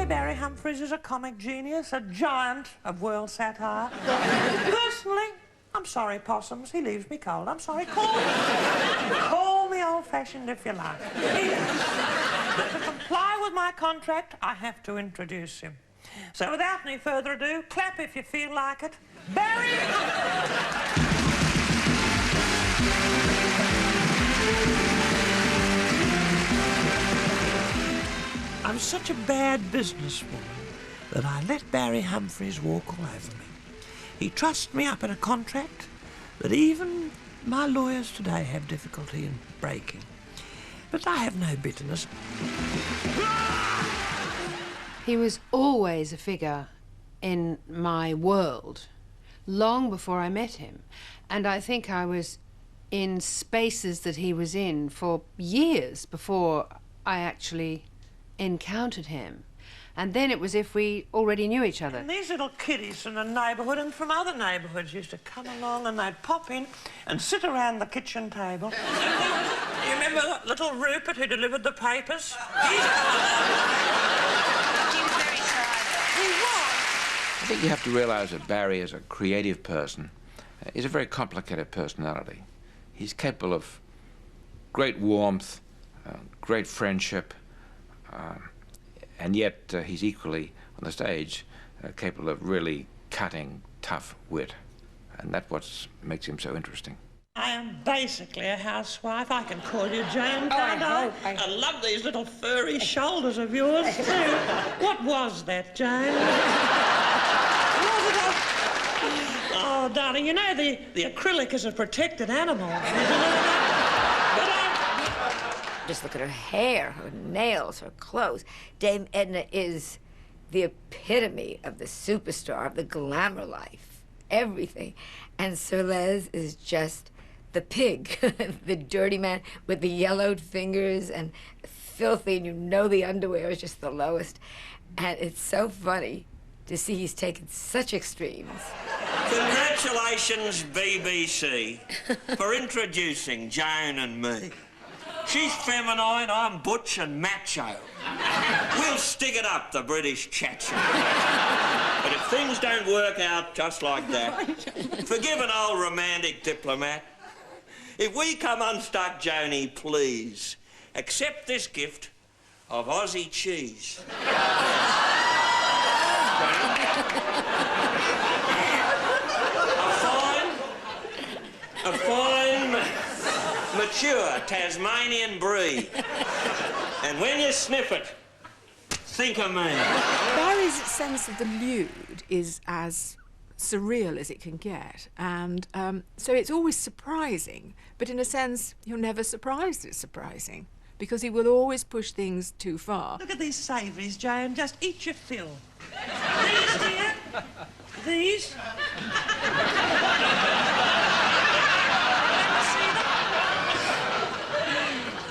Barry Humphries is a comic genius, a giant of world satire. Personally, I'm sorry, Possums, he leaves me cold. I'm sorry, call me old-fashioned if you like. But to comply with my contract, I have to introduce him. So without any further ado, clap if you feel like it. Barry Humphries! I'm such a bad businesswoman that I let Barry Humphries walk all over me. He trusts me up in a contract that even my lawyers today have difficulty in breaking. But I have no bitterness. He was always a figure in my world, long before I met him. And I think I was in spaces that he was in for years before I actually encountered him. And then it was as if we already knew each other. And these little kiddies from the neighbourhood and from other neighbourhoods used to come along and they'd pop in and sit around the kitchen table. You remember that little Rupert who delivered the papers? He was very shy. He was. I think you have to realise that Barry, as a creative person, is a very complicated personality. He's capable of great warmth, great friendship, and yet he's equally, on the stage, capable of really cutting, tough wit. And that's what makes him so interesting. I am basically a housewife. I can call you Jane, can't I? I love these little furry shoulders of yours, too. What was that, Jane? Oh, darling, you know the acrylic is a protected animal. Just look at her hair, her nails, her clothes. Dame Edna is the epitome of the superstar, of the glamour life, everything. And Sir Les is just the pig, the dirty man with the yellowed fingers and filthy, and you know the underwear is just the lowest. And it's so funny to see he's taken such extremes. Congratulations, BBC, for introducing Jane and me. She's feminine, I'm butch and macho. We'll stick it up, the British chat show. But if things don't work out just like that, forgive an old romantic diplomat. If we come unstuck, Joni, please, accept this gift of Aussie cheese. A fine, mature Tasmanian breed. And when you sniff it, think of me. Barry's sense of the lewd is as surreal as it can get, and so it's always surprising, but in a sense you're never surprised it's surprising, because he will always push things too far. Look at these savouries, Jane. Just eat your fill. These here, these.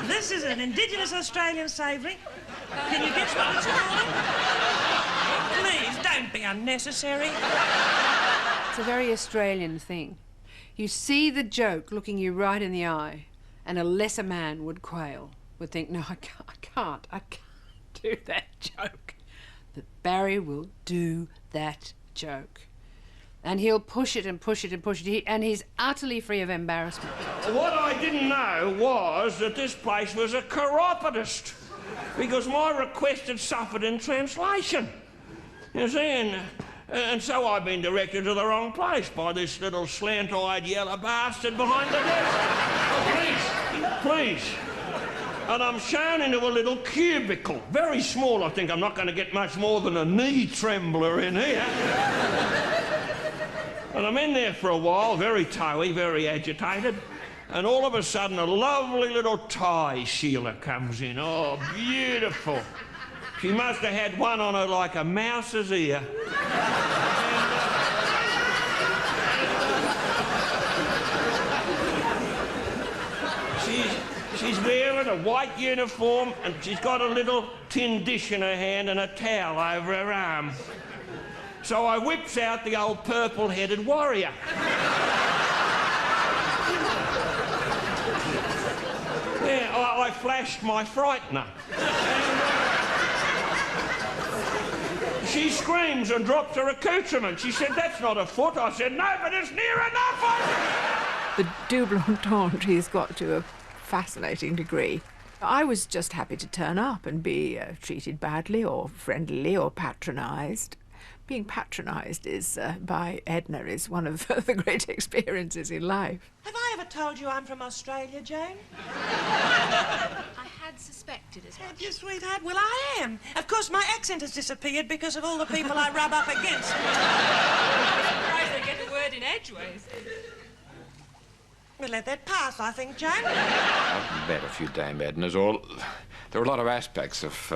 This is an indigenous Australian savoury. Can you guess what it's called? Please, don't be unnecessary. It's a very Australian thing. You see the joke looking you right in the eye, and a lesser man would quail, would think, no, I can't do that joke. But Barry will do that joke. And he'll push it and push it and push it, and he's utterly free of embarrassment. What I didn't know was that this place was a chiropodist, because my request had suffered in translation. You see, and so I've been directed to the wrong place by this little slant-eyed yellow bastard behind the desk. Oh, please. And I'm shown into a little cubicle, very small. I think I'm not going to get much more than a knee trembler in here. And I'm in there for a while, very towy, very agitated, and all of a sudden a lovely little Thai Sheila comes in. Oh, beautiful. She must have had one on her like a mouse's ear. She's wearing a white uniform, and she's got a little tin dish in her hand and a towel over her arm. So I whips out the old purple-headed warrior. Yeah, I flashed my frightener. She screams and drops her accoutrement. She said, "That's not a foot." I said, "No, but it's near enough." The double entendre he's got to a fascinating degree. I was just happy to turn up and be treated badly or friendly or patronised. Being patronised by Edna is one of the great experiences in life. Have I ever told you I'm from Australia, Jane? I had suspected as much. Have you, sweetheart? Well, I am. Of course, my accent has disappeared because of all the people I rub up against. I'm surprised they get the word in edgeways. We'll let that pass, I think, Jane. I've met a few Dame Ednas. There are a lot of aspects of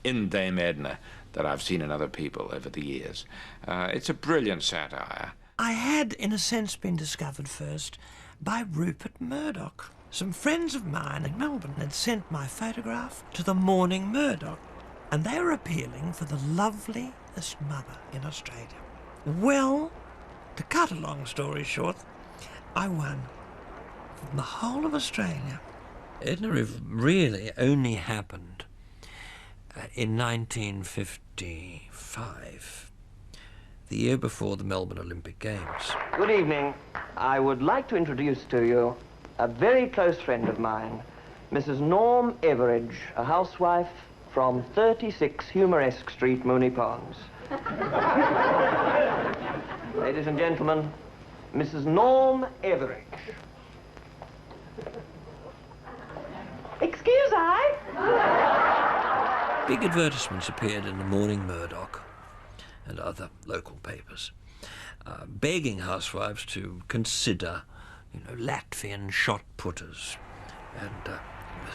in Dame Edna that I've seen in other people over the years. It's a brilliant satire. I had, in a sense, been discovered first by Rupert Murdoch. Some friends of mine in Melbourne had sent my photograph to the Morning Murdoch, and they were appealing for the loveliest mother in Australia. Well, to cut a long story short, I won from the whole of Australia. Edna really only happened in 1955, the year before the Melbourne Olympic Games. Good evening. I would like to introduce to you a very close friend of mine, Mrs. Norm Everage, a housewife from 36 Humoresque Street, Moonee Ponds. Ladies and gentlemen, Mrs. Norm Everage. Excuse I? Big advertisements appeared in the Morning Murdoch and other local papers, begging housewives to consider, Latvian shot putters and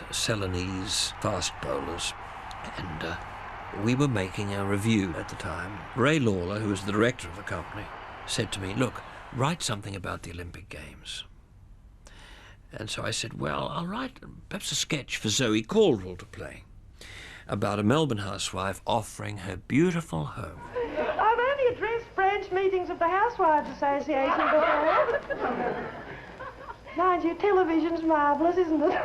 Ceylonese fast bowlers. And we were making a review at the time. Ray Lawler, who was the director of the company, said to me, "Look, write something about the Olympic Games." And so I said, well, I'll write perhaps a sketch for Zoe Caldwell to play about a Melbourne housewife offering her beautiful home. I've only addressed branch meetings of the Housewives Association before. Mind you, television's marvellous, isn't it?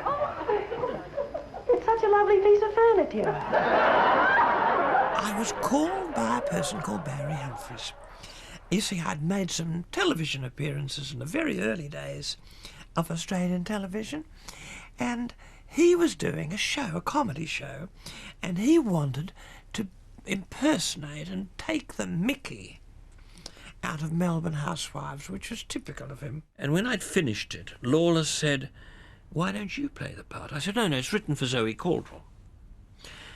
It's such a lovely piece of furniture. I was called by a person called Barry Humphries. You see, I'd made some television appearances in the very early days of Australian television, and he was doing a show, a comedy show, and he wanted to impersonate and take the mickey out of Melbourne housewives, which was typical of him. And when I'd finished it, Lawler said, "Why don't you play the part?" I said, no, it's written for Zoe Caldwell.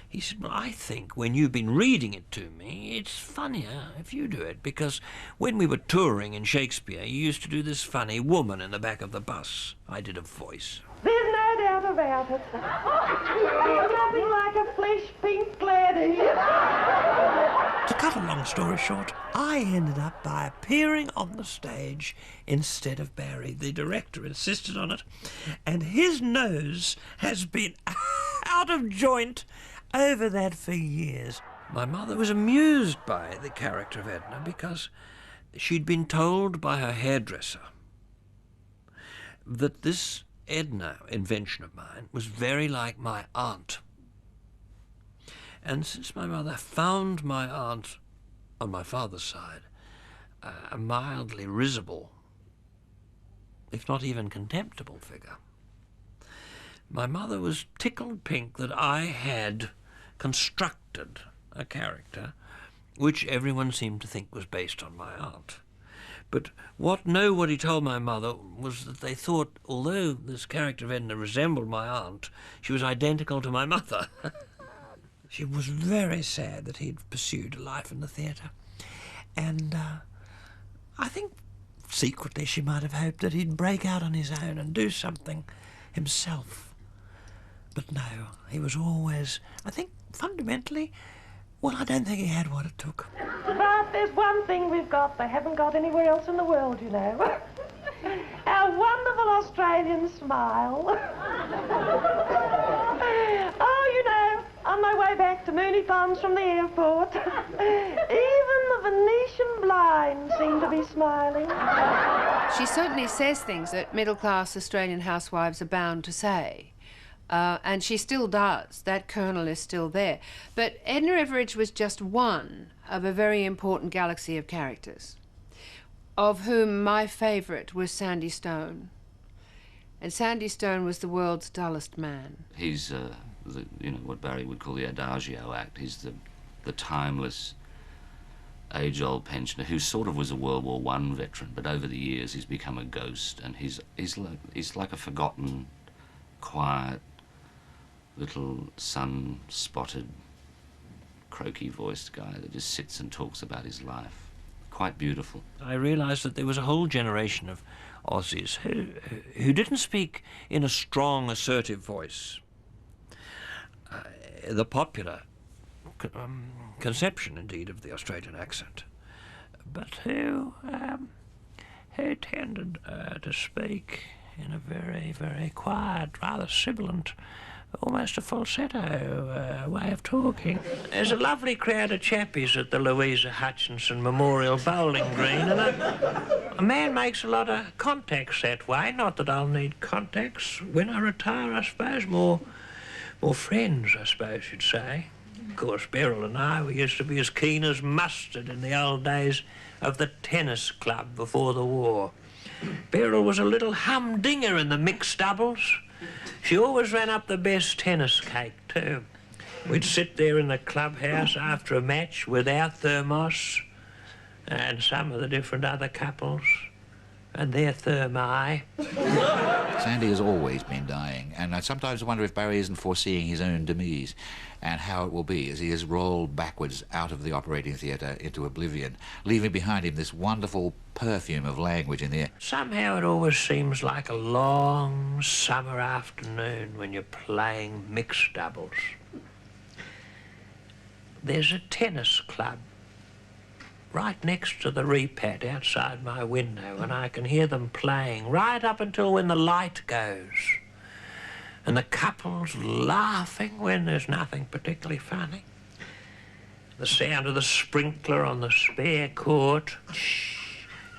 He said, well, I think when you've been reading it to me, it's funnier if you do it, because when we were touring in Shakespeare, you used to do this funny woman in the back of the bus. I did a voice. There's no doubt about it. There's nothing like a flesh-pink gladdy. To cut a long story short, I ended up by appearing on the stage instead of Barry. The director insisted on it, and his nose has been out of joint over that for years. My mother was amused by the character of Edna because she'd been told by her hairdresser that this Edna invention of mine was very like my aunt. And since my mother found my aunt on my father's side a mildly risible, if not even contemptible figure, my mother was tickled pink that I had constructed a character which everyone seemed to think was based on my aunt. But what nobody told my mother was that they thought, although this character of Edna resembled my aunt, she was identical to my mother. She was very sad that he'd pursued a life in the theatre. And I think secretly she might have hoped that he'd break out on his own and do something himself. But no, he was always, I think, fundamentally, well, I don't think he had what it took. But there's one thing we've got they haven't got anywhere else in the world, you know. Our wonderful Australian smile. Oh, you know, on my way back to Moonee Ponds from the airport, even the Venetian blinds seem to be smiling. She certainly says things that middle-class Australian housewives are bound to say. And she still does. That kernel is still there. But Edna Everage was just one of a very important galaxy of characters, of whom my favourite was Sandy Stone. And Sandy Stone was the world's dullest man. He's, what Barry would call the Adagio act. He's the timeless, age-old pensioner who sort of was a World War I veteran, but over the years he's become a ghost, and he's like a forgotten, quiet, little sun-spotted, croaky-voiced guy that just sits and talks about his life. Quite beautiful. I realised that there was a whole generation of Aussies who didn't speak in a strong, assertive voice. The popular conception, indeed, of the Australian accent, but who tended to speak in a very, very quiet, rather sibilant, almost a falsetto way of talking. There's a lovely crowd of chappies at the Louisa Hutchinson Memorial Bowling Green, and a man makes a lot of contacts that way. Not that I'll need contacts when I retire, I suppose. More friends, I suppose you'd say. Of course, Beryl and I, we used to be as keen as mustard in the old days of the tennis club before the war. Beryl was a little humdinger in the mixed doubles. She always ran up the best tennis cake, too. We'd sit there in the clubhouse after a match with our thermos and some of the different other couples and their thermi. Sandy has always been dying, and I sometimes wonder if Barry isn't foreseeing his own demise and how it will be as he is rolled backwards out of the operating theatre into oblivion, leaving behind him this wonderful perfume of language in the air. Somehow it always seems like a long summer afternoon when you're playing mixed doubles. There's a tennis club right next to the repad outside my window, and I can hear them playing right up until when the light goes. And the couples laughing when there's nothing particularly funny. The sound of the sprinkler on the spare court. Shh,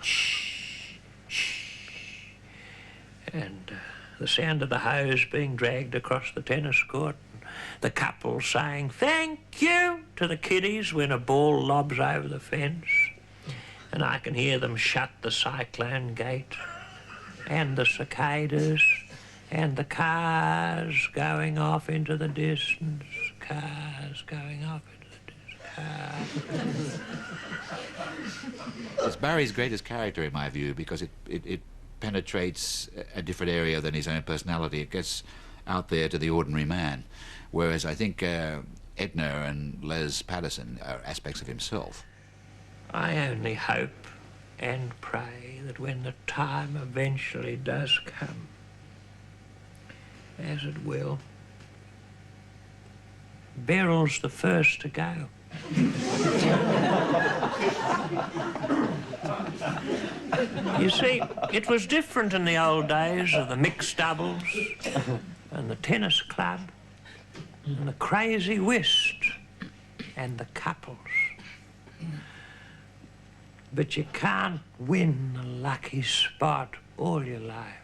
shh, shh. And the sound of the hose being dragged across the tennis court. The couple saying thank you to the kiddies when a ball lobs over the fence. And I can hear them shut the cyclone gate, and the cicadas, and the cars going off into the distance. Cars going off into the distance. It's Barry's greatest character, in my view, because it penetrates a different area than his own personality. It gets out there to the ordinary man. Whereas I think Edna and Les Patterson are aspects of himself. I only hope and pray that when the time eventually does come, as it will, Beryl's the first to go. You see, it was different in the old days of the mixed doubles and the tennis club and the crazy whist and the couples. But you can't win a lucky spot all your life.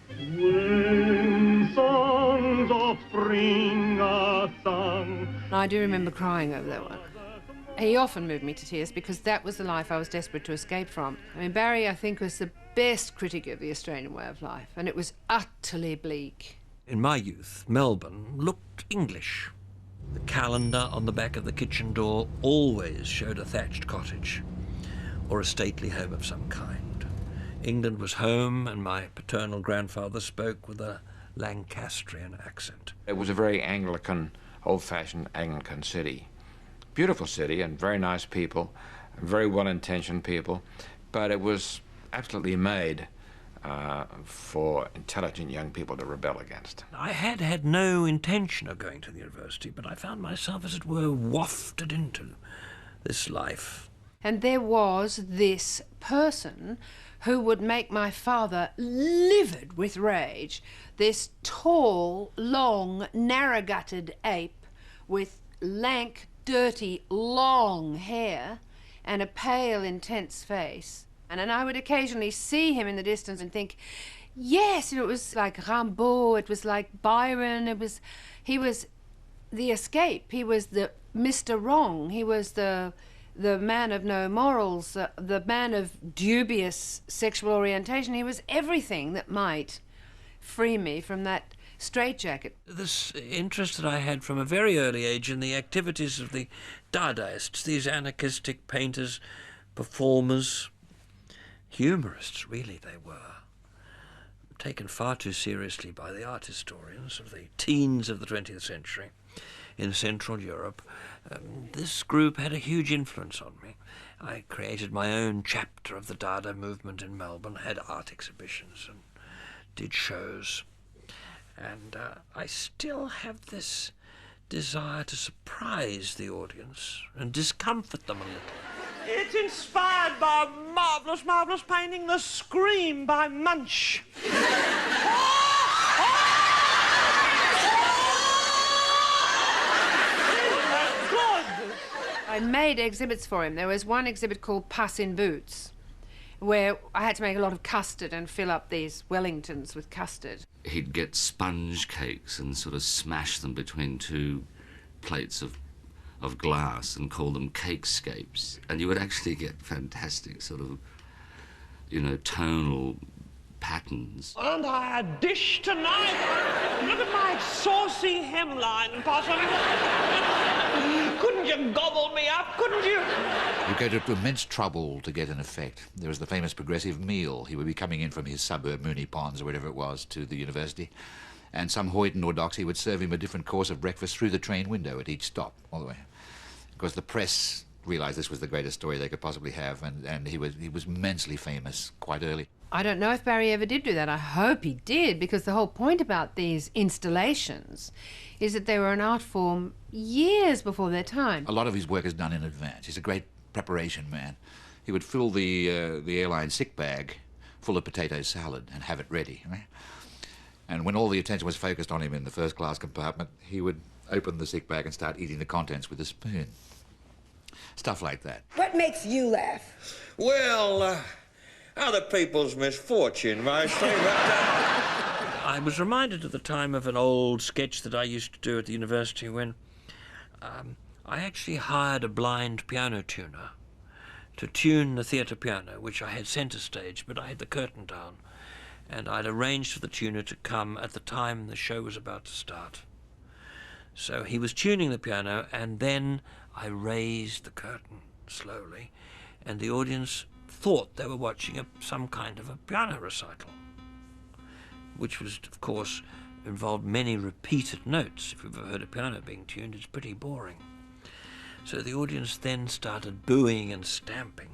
When songs of spring are sung. I do remember crying over that one. He often moved me to tears because that was the life I was desperate to escape from. I mean, Barry, I think, was the best critic of the Australian way of life, and it was utterly bleak. In my youth, Melbourne looked English. The calendar on the back of the kitchen door always showed a thatched cottage or a stately home of some kind. England was home, and my paternal grandfather spoke with a Lancastrian accent. It was a very Anglican, old-fashioned Anglican city. Beautiful city and very nice people, very well-intentioned people, but it was absolutely made for intelligent young people to rebel against. I had no intention of going to the university, but I found myself, as it were, wafted into this life. And there was this person who would make my father livid with rage. This tall, long, narrow-gutted ape with lank, dirty, long hair and a pale, intense face. And I would occasionally see him in the distance and think, Yes, and it was like Rimbaud, it was like Byron, he was the escape, he was the Mr. Wrong, he was the man of no morals, the man of dubious sexual orientation. He was everything that might free me from that straitjacket. This interest that I had from a very early age in the activities of the Dadaists, these anarchistic painters, performers, humorists, really they were, taken far too seriously by the art historians of the teens of the 20th century in Central Europe. This group had a huge influence on me. I created my own chapter of the Dada movement in Melbourne, had art exhibitions and did shows. And I still have this desire to surprise the audience and discomfort them a little. It's inspired by a marvellous, marvellous painting, The Scream by Munch. I made exhibits for him. There was one exhibit called Puss in Boots, where I had to make a lot of custard and fill up these Wellingtons with custard. He'd get sponge cakes and sort of smash them between two plates of glass and call them cakescapes, and you would actually get fantastic sort of, you know, tonal patterns. And I had a dish tonight. Look at my saucy hemline, Possum. Couldn't you gobble me up, couldn't you? He'd go to immense trouble to get an effect. There was the famous progressive meal. He would be coming in from his suburb, Moonee Ponds, or whatever it was, to the university, and some hoyden or doxy would serve him a different course of breakfast through the train window at each stop, all the way. Because the press realised this was the greatest story they could possibly have, and he was immensely famous quite early. I don't know if Barry ever did do that. I hope he did, because the whole point about these installations is that they were an art form years before their time. A lot of his work is done in advance. He's a great preparation man. He would fill the airline sick bag full of potato salad and have it ready. Right? And when all the attention was focused on him in the first-class compartment, he would open the sick bag and start eating the contents with a spoon. Stuff like that. What makes you laugh? Well, other people's misfortune, mostly, but... I was reminded at the time of an old sketch that I used to do at the university when I actually hired a blind piano tuner to tune the theatre piano, which I had centre stage, but I had the curtain down, and I'd arranged for the tuner to come at the time the show was about to start. So he was tuning the piano, and then I raised the curtain slowly, and the audience thought they were watching some kind of a piano recital, which was, of course, involved many repeated notes. If you've ever heard a piano being tuned, it's pretty boring. So the audience then started booing and stamping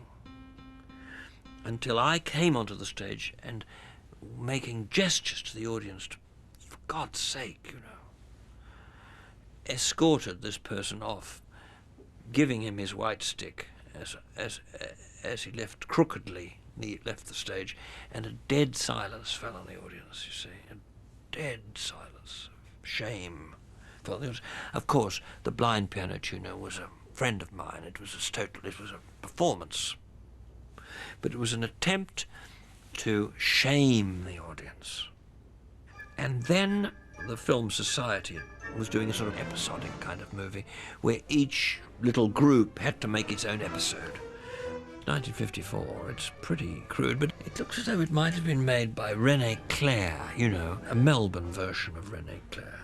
until I came onto the stage and making gestures to the audience to, for God's sake, you know, escorted this person off, giving him his white stick as he left crookedly. He left the stage, and a dead silence fell on the audience, you see, a dead silence of shame. Of course, the blind piano tuner was a friend of mine. It was a performance, but it was an attempt to shame the audience. And then the Film Society was doing a sort of episodic kind of movie where each little group had to make its own episode. 1954, it's pretty crude, but it looks as though it might have been made by René Clair, you know, a Melbourne version of René Clair.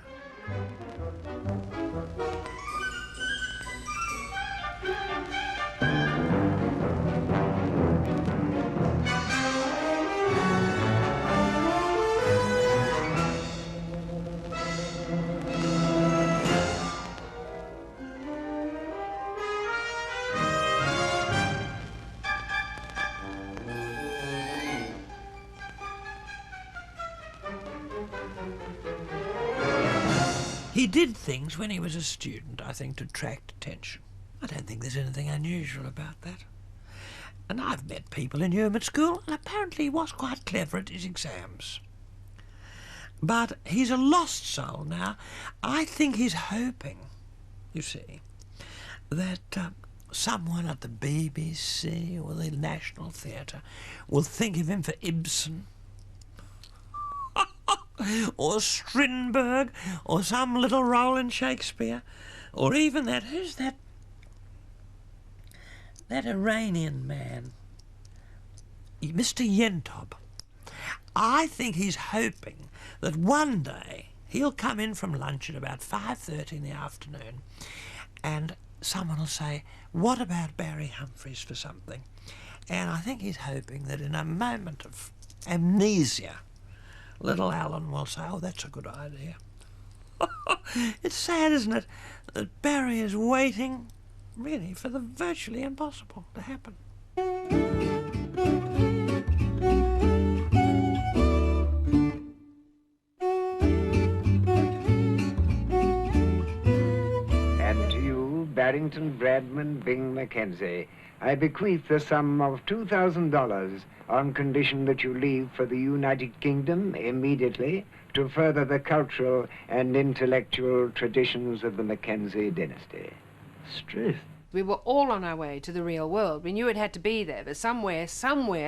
He did things when he was a student, I think, to attract attention. I don't think there's anything unusual about that. And I've met people in Hume at school, and apparently he was quite clever at his exams. But he's a lost soul now. I think he's hoping, you see, that someone at the BBC or the National Theatre will think of him for Ibsen or Strindberg, or some little role in Shakespeare, or even that, who's that? That Iranian man, Mr. Yentob. I think he's hoping that one day he'll come in from lunch at about 5:30 in the afternoon and someone will say, what about Barry Humphries for something? And I think he's hoping that in a moment of amnesia, little Alan will say, oh, that's a good idea. It's sad, isn't it, that Barry is waiting, really, for the virtually impossible to happen. And to you, Barrington Bradman Bing Mackenzie, I bequeath the sum of $2,000 on condition that you leave for the United Kingdom immediately to further the cultural and intellectual traditions of the Mackenzie dynasty. Struth. We were all on our way to the real world. We knew it had to be there, but somewhere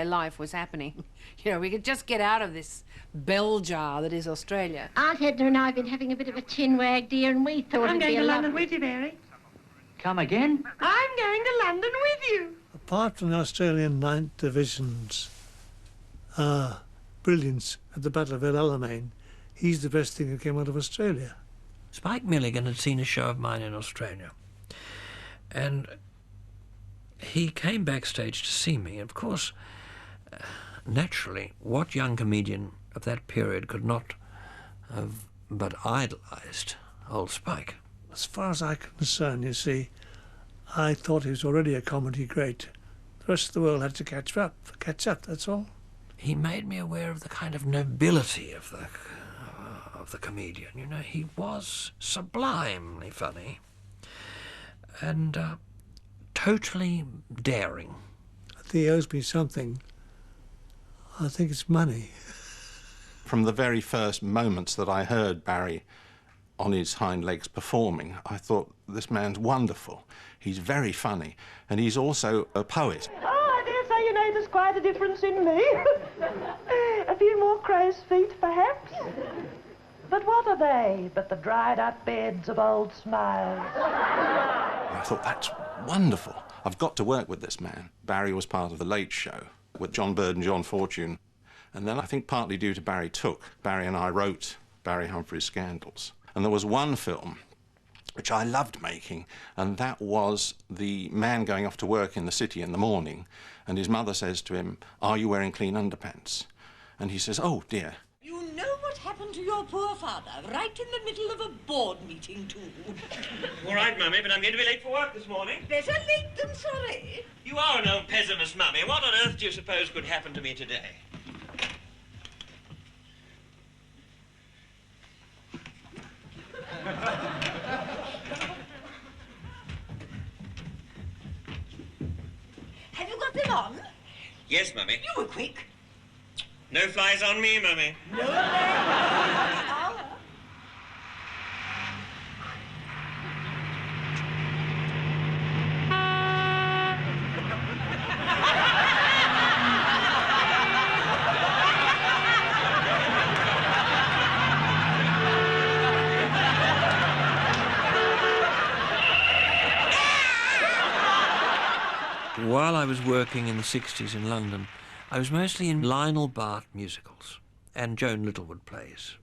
life was happening. You know, we could just get out of this bell jar that is Australia. Aunt Edna and I have been having a bit of a chin wag, dear, and we thought I'm it'd going be to a London lovely... with you, Mary. Come again? I'm going to London with you. Apart from the Australian 9th Division's brilliance at the Battle of El Alamein, he's the best thing that came out of Australia. Spike Milligan had seen a show of mine in Australia, and he came backstage to see me. Of course, naturally, what young comedian of that period could not have but idolised old Spike? As far as I'm concerned, you see, I thought he was already a comedy great. The rest of the world had to catch up, that's all. He made me aware of the kind of nobility of the comedian. You know, he was sublimely funny and totally daring. I think he owes me something. I think it's money. From the very first moments that I heard Barry on his hind legs performing, I thought, this man's wonderful. He's very funny, and he's also a poet. Oh, I dare say you notice quite a difference in me. A few more crow's feet, perhaps. But what are they but the dried-up beds of old smiles? I thought, that's wonderful. I've got to work with this man. Barry was part of The Late Show with John Bird and John Fortune. And then I think partly due to Barry and I wrote Barry Humphries' Scandals. And there was one film which I loved making, and that was the man going off to work in the city in the morning, and his mother says to him, are you wearing clean underpants? And he says, oh, dear. You know what happened to your poor father, right in the middle of a board meeting, too. All right, Mummy, but I'm going to be late for work this morning. Better late than sorry. You are an old pessimist, Mummy. What on earth do you suppose could happen to me today? Have you got them on? Yes, Mummy. You were quick. No flies on me, Mummy. No, no. While I was working in the 60s in London, I was mostly in Lionel Bart musicals and Joan Littlewood plays.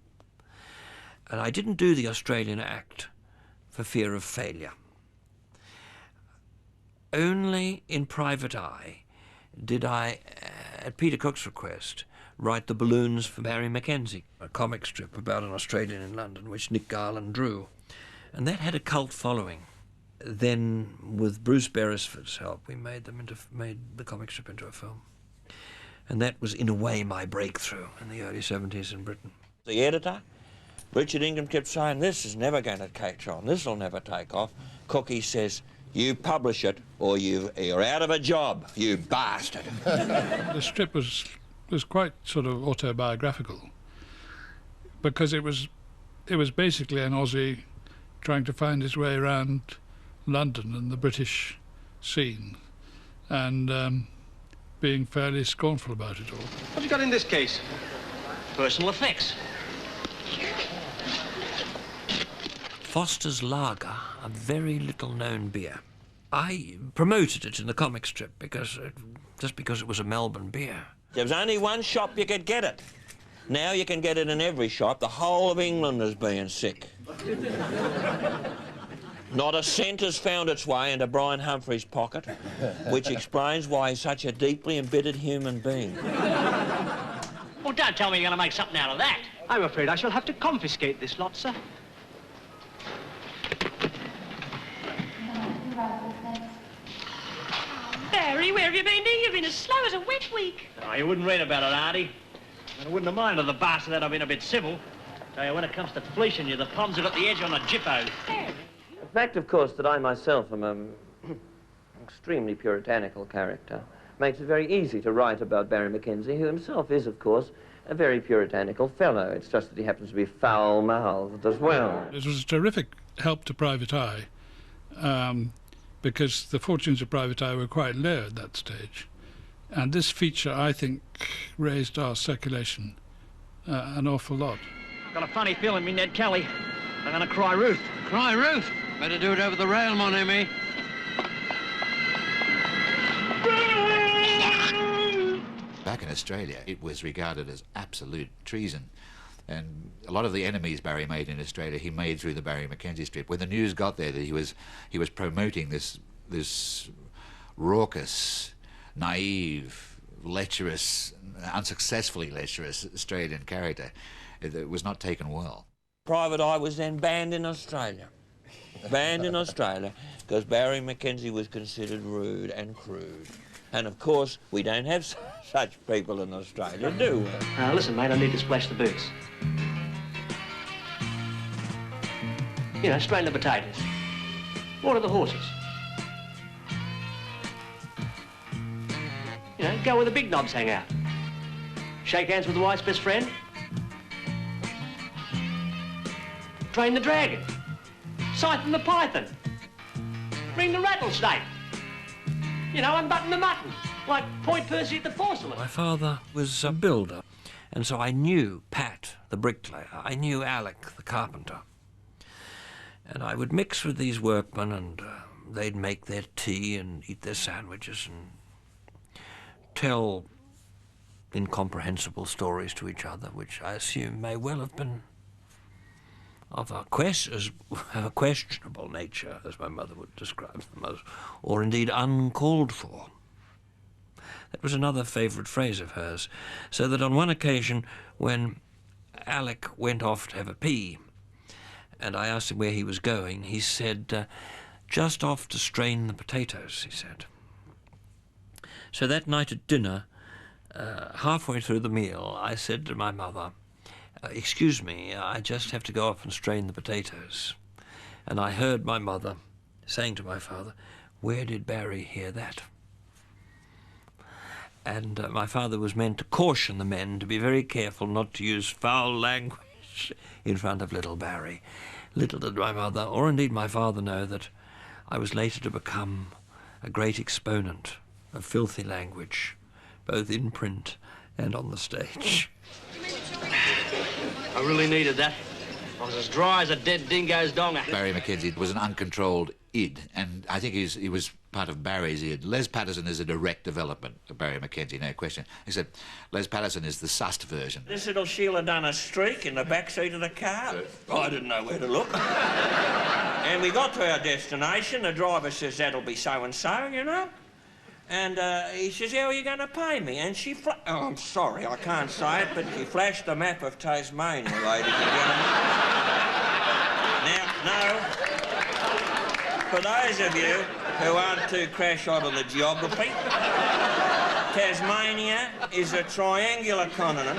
And I didn't do the Australian act for fear of failure. Only in Private Eye did I, at Peter Cook's request, write the balloons for Barry Mackenzie, a comic strip about an Australian in London, which Nick Garland drew. And that had a cult following. Then, with Bruce Beresford's help, we made the comic strip into a film. And that was, in a way, my breakthrough in the early 70s in Britain. The editor, Richard Ingram, kept saying, this is never going to catch on, this will never take off. Cookie says, you publish it or you're out of a job, you bastard. The strip was quite sort of autobiographical, because it was basically an Aussie trying to find his way around London and the British scene, and being fairly scornful about it all. What have you got in this case? Personal effects. Foster's Lager, a very little-known beer. I promoted it in the comic strip just because it was a Melbourne beer. There was only one shop you could get it. Now you can get it in every shop. The whole of England is being sick. Not a cent has found its way into Brian Humphries' pocket, which explains why he's such a deeply embittered human being. Well, don't tell me you're going to make something out of that. I'm afraid I shall have to confiscate this lot, sir. Barry, where have you been, dear? You've been as slow as a wet week. Oh, you wouldn't read about it, Auntie. I wouldn't have minded the bastard that I've been a bit civil. Tell you, when it comes to fleecing you, the plums have got the edge on the jippo. The fact, of course, that I myself am an extremely puritanical character makes it very easy to write about Barry Mackenzie, who himself is, of course, a very puritanical fellow. It's just that he happens to be foul-mouthed as well. It was a terrific help to Private Eye, because the fortunes of Private Eye were quite low at that stage. And this feature, I think, raised our circulation an awful lot. I've got a funny feeling, me Ned Kelly. I'm going to cry Ruth. Cry Ruth? Better do it over the rail, mon ami. Back in Australia, it was regarded as absolute treason. And a lot of the enemies Barry made in Australia, he made through the Barry Mackenzie strip. When the news got there that he was promoting this raucous, naive, lecherous, unsuccessfully lecherous Australian character, it was not taken well. Private Eye was then banned in Australia. Banned in Australia because Barry Mackenzie was considered rude and crude. And of course, we don't have such people in Australia, do we? Listen, mate, I need to splash the boots. You know, strain the potatoes. Water the horses. You know, go where the big knobs hang out. Shake hands with the wife's best friend. Train the dragon. Siphon the python. Ring the rattlesnake. You know, unbutton the mutton, like Point Percy at the porcelain. My father was a builder, and so I knew Pat, the bricklayer. I knew Alec, the carpenter. And I would mix with these workmen, and they'd make their tea and eat their sandwiches and tell incomprehensible stories to each other, which I assume may well have been of a questionable nature, as my mother would describe them as, or indeed uncalled for. That was another favourite phrase of hers, so that on one occasion when Alec went off to have a pee, and I asked him where he was going, he said, just off to strain the potatoes, he said. So that night at dinner, halfway through the meal, I said to my mother, excuse me, I just have to go off and strain the potatoes. And I heard my mother saying to my father, where did Barry hear that? And my father was meant to caution the men to be very careful not to use foul language in front of little Barry. Little did my mother, or indeed my father, know that I was later to become a great exponent of filthy language, both in print and on the stage. I really needed that. I was as dry as a dead dingo's donger. Barry Mackenzie was an uncontrolled id, and I think he was part of Barry's id. Les Patterson is a direct development of Barry Mackenzie, no question. Except Les Patterson is the sussed version. This little Sheila done a streak in the back seat of the car. I didn't know where to look. And we got to our destination. The driver says, that'll be so-and-so, you know. And he says, how are you going to pay me? And she oh, I'm sorry, I can't say it, but she flashed the map of Tasmania, ladies and gentlemen. Now, for those of you who aren't too crash on the geography, Tasmania is a triangular continent.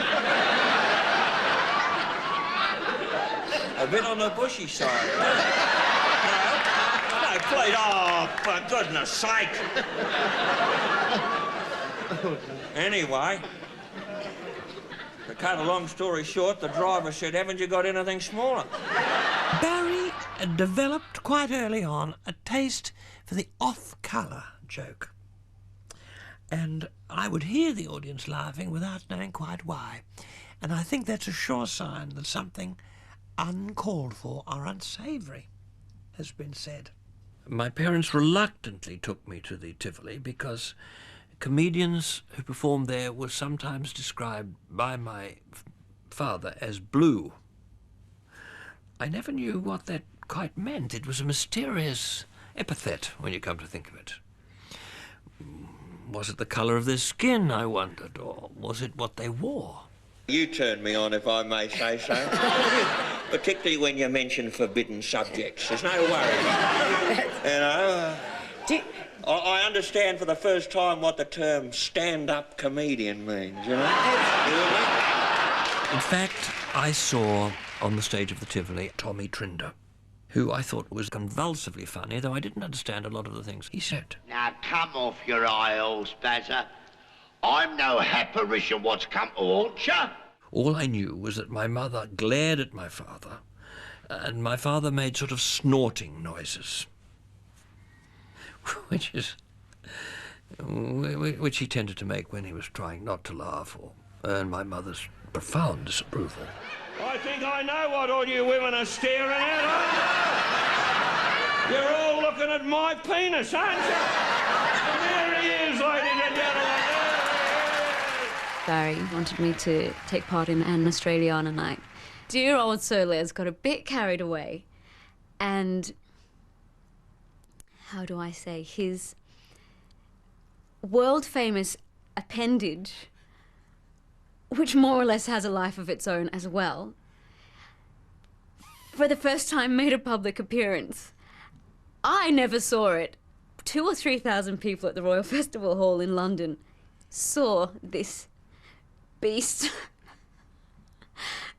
A bit on the bushy side. No, please, oh, for goodness sake. Anyway, to cut a long story short, the driver said, haven't you got anything smaller? Barry developed quite early on a taste for the off-colour joke. And I would hear the audience laughing without knowing quite why. And I think that's a sure sign that something uncalled for or unsavoury, has been said. My parents reluctantly took me to the Tivoli because comedians who performed there were sometimes described by my father as blue. I never knew what that quite meant. It was a mysterious epithet when you come to think of it. Was it the colour of their skin, I wondered, or was it what they wore? You turn me on, if I may say so. Particularly when you mention forbidden subjects. There's no worry. You know, I understand for the first time what the term stand-up comedian means, you know? In fact, I saw on the stage of the Tivoli Tommy Trinder, who I thought was convulsively funny, though I didn't understand a lot of the things he said. Now, come off your high horse, Bazzer. I'm no apparition what's come to haunt you. All I knew was that my mother glared at my father, and my father made sort of snorting noises, which he tended to make when he was trying not to laugh or earn my mother's profound disapproval. I think I know what all you women are staring at. I know. You're all looking at my penis, aren't you? And there he is, ladies and gentlemen. Barry wanted me to take part in an Australiana night. Dear old Sir Les got a bit carried away, and how do I say, his world-famous appendage, which more or less has a life of its own as well, for the first time made a public appearance. I never saw it. 2,000 or 3,000 people at the Royal Festival Hall in London saw this beast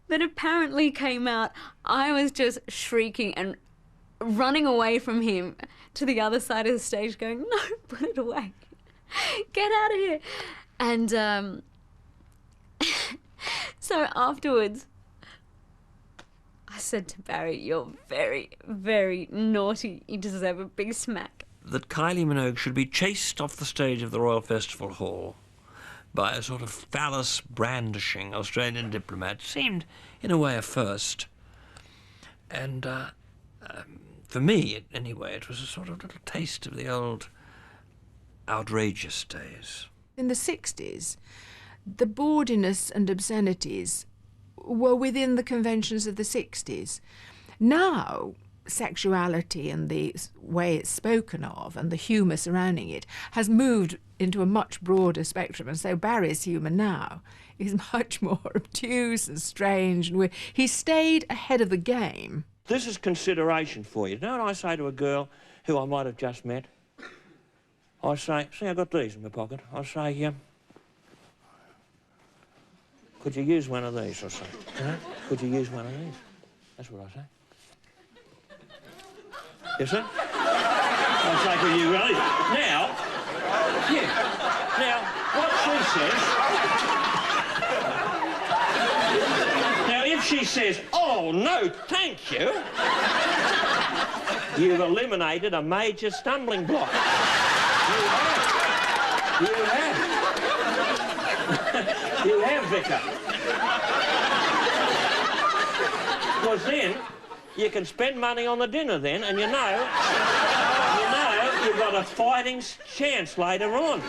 that apparently came out. I was just shrieking and running away from him to the other side of the stage going, no, put it away. Get out of here. And so afterwards, I said to Barry, you're very, very naughty. You deserve a big smack. That Kylie Minogue should be chased off the stage of the Royal Festival Hall by a sort of phallus-brandishing Australian diplomat seemed, in a way, a first. And for me, anyway, it was a sort of little taste of the old outrageous days. In the 60s, the bawdiness and obscenities were within the conventions of the 60s. Now, sexuality and the way it's spoken of and the humour surrounding it has moved into a much broader spectrum, and so Barry's humour now is much more obtuse and strange and weird. He stayed ahead of the game. This is consideration for you. You know what I say to a girl who I might have just met? I say, see, I got these in my pocket. I say, could you use one of these, I say? Could you use one of these? That's what I say. Yes, sir? I say, could you really? Now, yeah. Now, what she says... Now, if she says, oh, no, thank you, you've eliminated a major stumbling block. You have. You have, Vicar. Because then you can spend money on the dinner then, and you know you've got a fighting chance later on.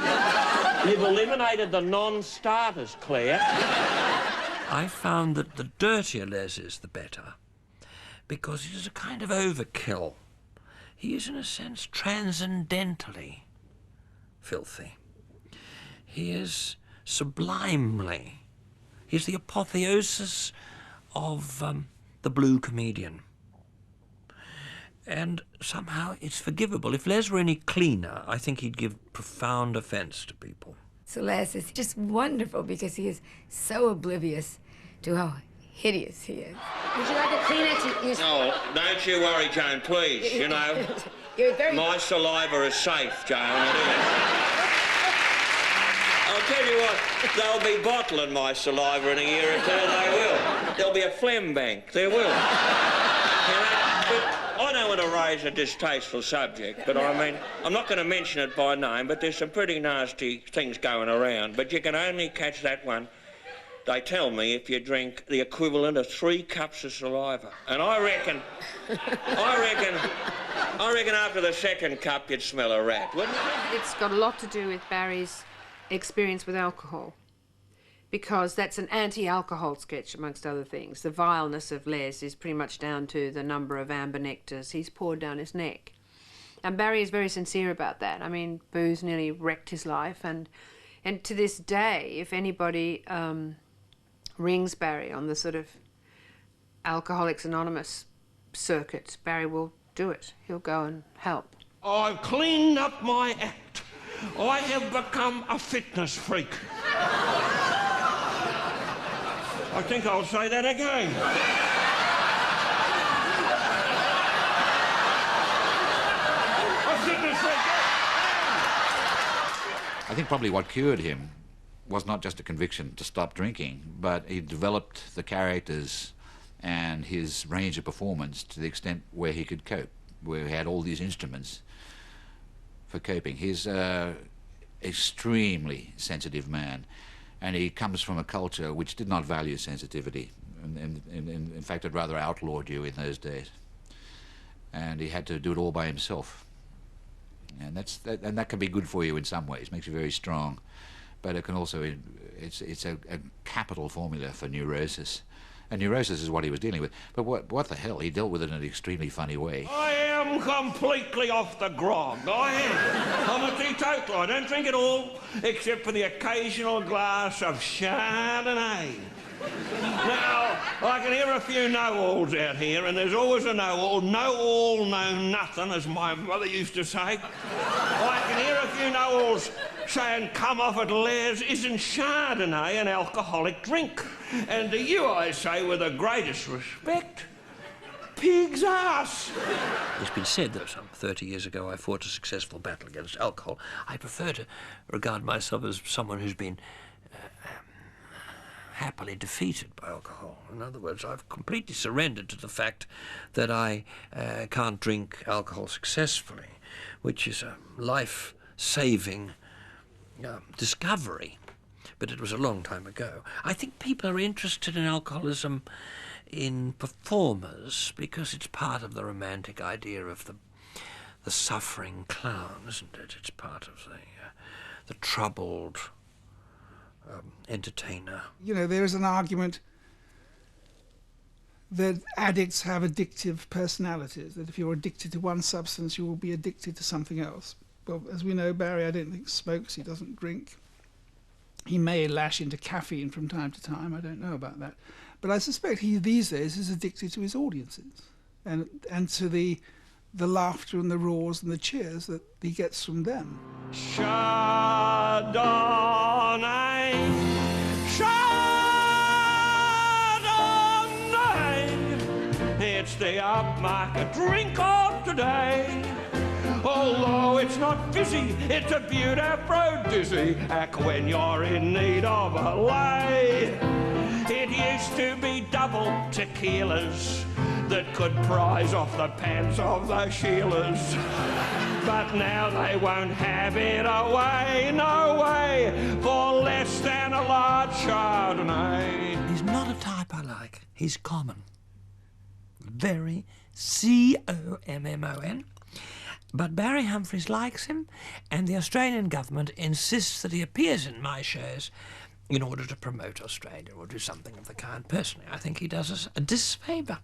You've eliminated the non-starters, Claire. I found that the dirtier Les is, the better, because it is a kind of overkill. He is, in a sense, transcendentally filthy. He is sublimely. He's the apotheosis of the blue comedian. And somehow it's forgivable. If Les were any cleaner, I think he'd give profound offence to people. So Les is just wonderful because he is so oblivious to how hideous he is. Would you like a cleaner to use? No, don't you worry, Joan, please. You know, You're very... my saliva is safe, Joan. It is. I'll tell you what, they'll be bottling my saliva in a year or two, they will. There'll be a phlegm bank, there will. You know, but I don't want to raise a distasteful subject, but I mean, I'm not going to mention it by name, but there's some pretty nasty things going around, but you can only catch that one They tell me if you drink the equivalent of 3 cups of saliva. And I reckon after the second cup you'd smell a rat, wouldn't it? It's got a lot to do with Barry's experience with alcohol, because that's an anti-alcohol sketch, amongst other things. The vileness of Les is pretty much down to the number of amber nectars he's poured down his neck. And Barry is very sincere about that. I mean, booze nearly wrecked his life, and to this day, if anybody rings Barry on the sort of Alcoholics Anonymous circuit, Barry will do it. He'll go and help. I've cleaned up my act. I have become a fitness freak. I think I'll say that again. A fitness freak. I think probably what cured him was not just a conviction to stop drinking, but he developed the characters and his range of performance to the extent where he could cope, where he had all these instruments for coping. He's an extremely sensitive man, and he comes from a culture which did not value sensitivity. In fact, it rather outlawed you in those days. And he had to do it all by himself. And that can be good for you in some ways, makes you very strong. But it can also, it's a capital formula for neurosis. And neurosis is what he was dealing with. But what the hell? He dealt with it in an extremely funny way. I am completely off the grog. I am. I'm a teetotaler. I don't drink at all, except for the occasional glass of Chardonnay. Now, I can hear a few know-alls out here, and there's always a know-all. Know-all, know nothing, as my mother used to say. I can hear a few know-alls saying, come off it, Les, isn't Chardonnay an alcoholic drink? And to you I say, with the greatest respect, pig's ass. It's been said that some 30 years ago I fought a successful battle against alcohol. I prefer to regard myself as someone who's been happily defeated by alcohol. In other words, I've completely surrendered to the fact that I can't drink alcohol successfully, which is a life-saving discovery. But it was a long time ago. I think people are interested in alcoholism in performers because it's part of the romantic idea of the suffering clown, isn't it? It's part of the troubled entertainer. You know, there is an argument that addicts have addictive personalities, that if you're addicted to one substance, you will be addicted to something else. Well, as we know, Barry, I don't think smokes, he doesn't drink. He may lash into caffeine from time to time, I don't know about that. But I suspect he, these days, is addicted to his audiences and to the laughter and the roars and the cheers that he gets from them. Chardonnay, Chardonnay, it's the upmarket drink of today. Although it's not fizzy, it's a beauty aphrodisiac when you're in need of a lay. It used to be double tequilas that could prize off the pants of the Sheilas. But now they won't have it away, no way, for less than a large Chardonnay. He's not a type I like. He's common. Very C-O-M-M-O-N. But Barry Humphries likes him, and the Australian government insists that he appears in my shows in order to promote Australia or do something of the kind. Personally, I think he does us a disfavour.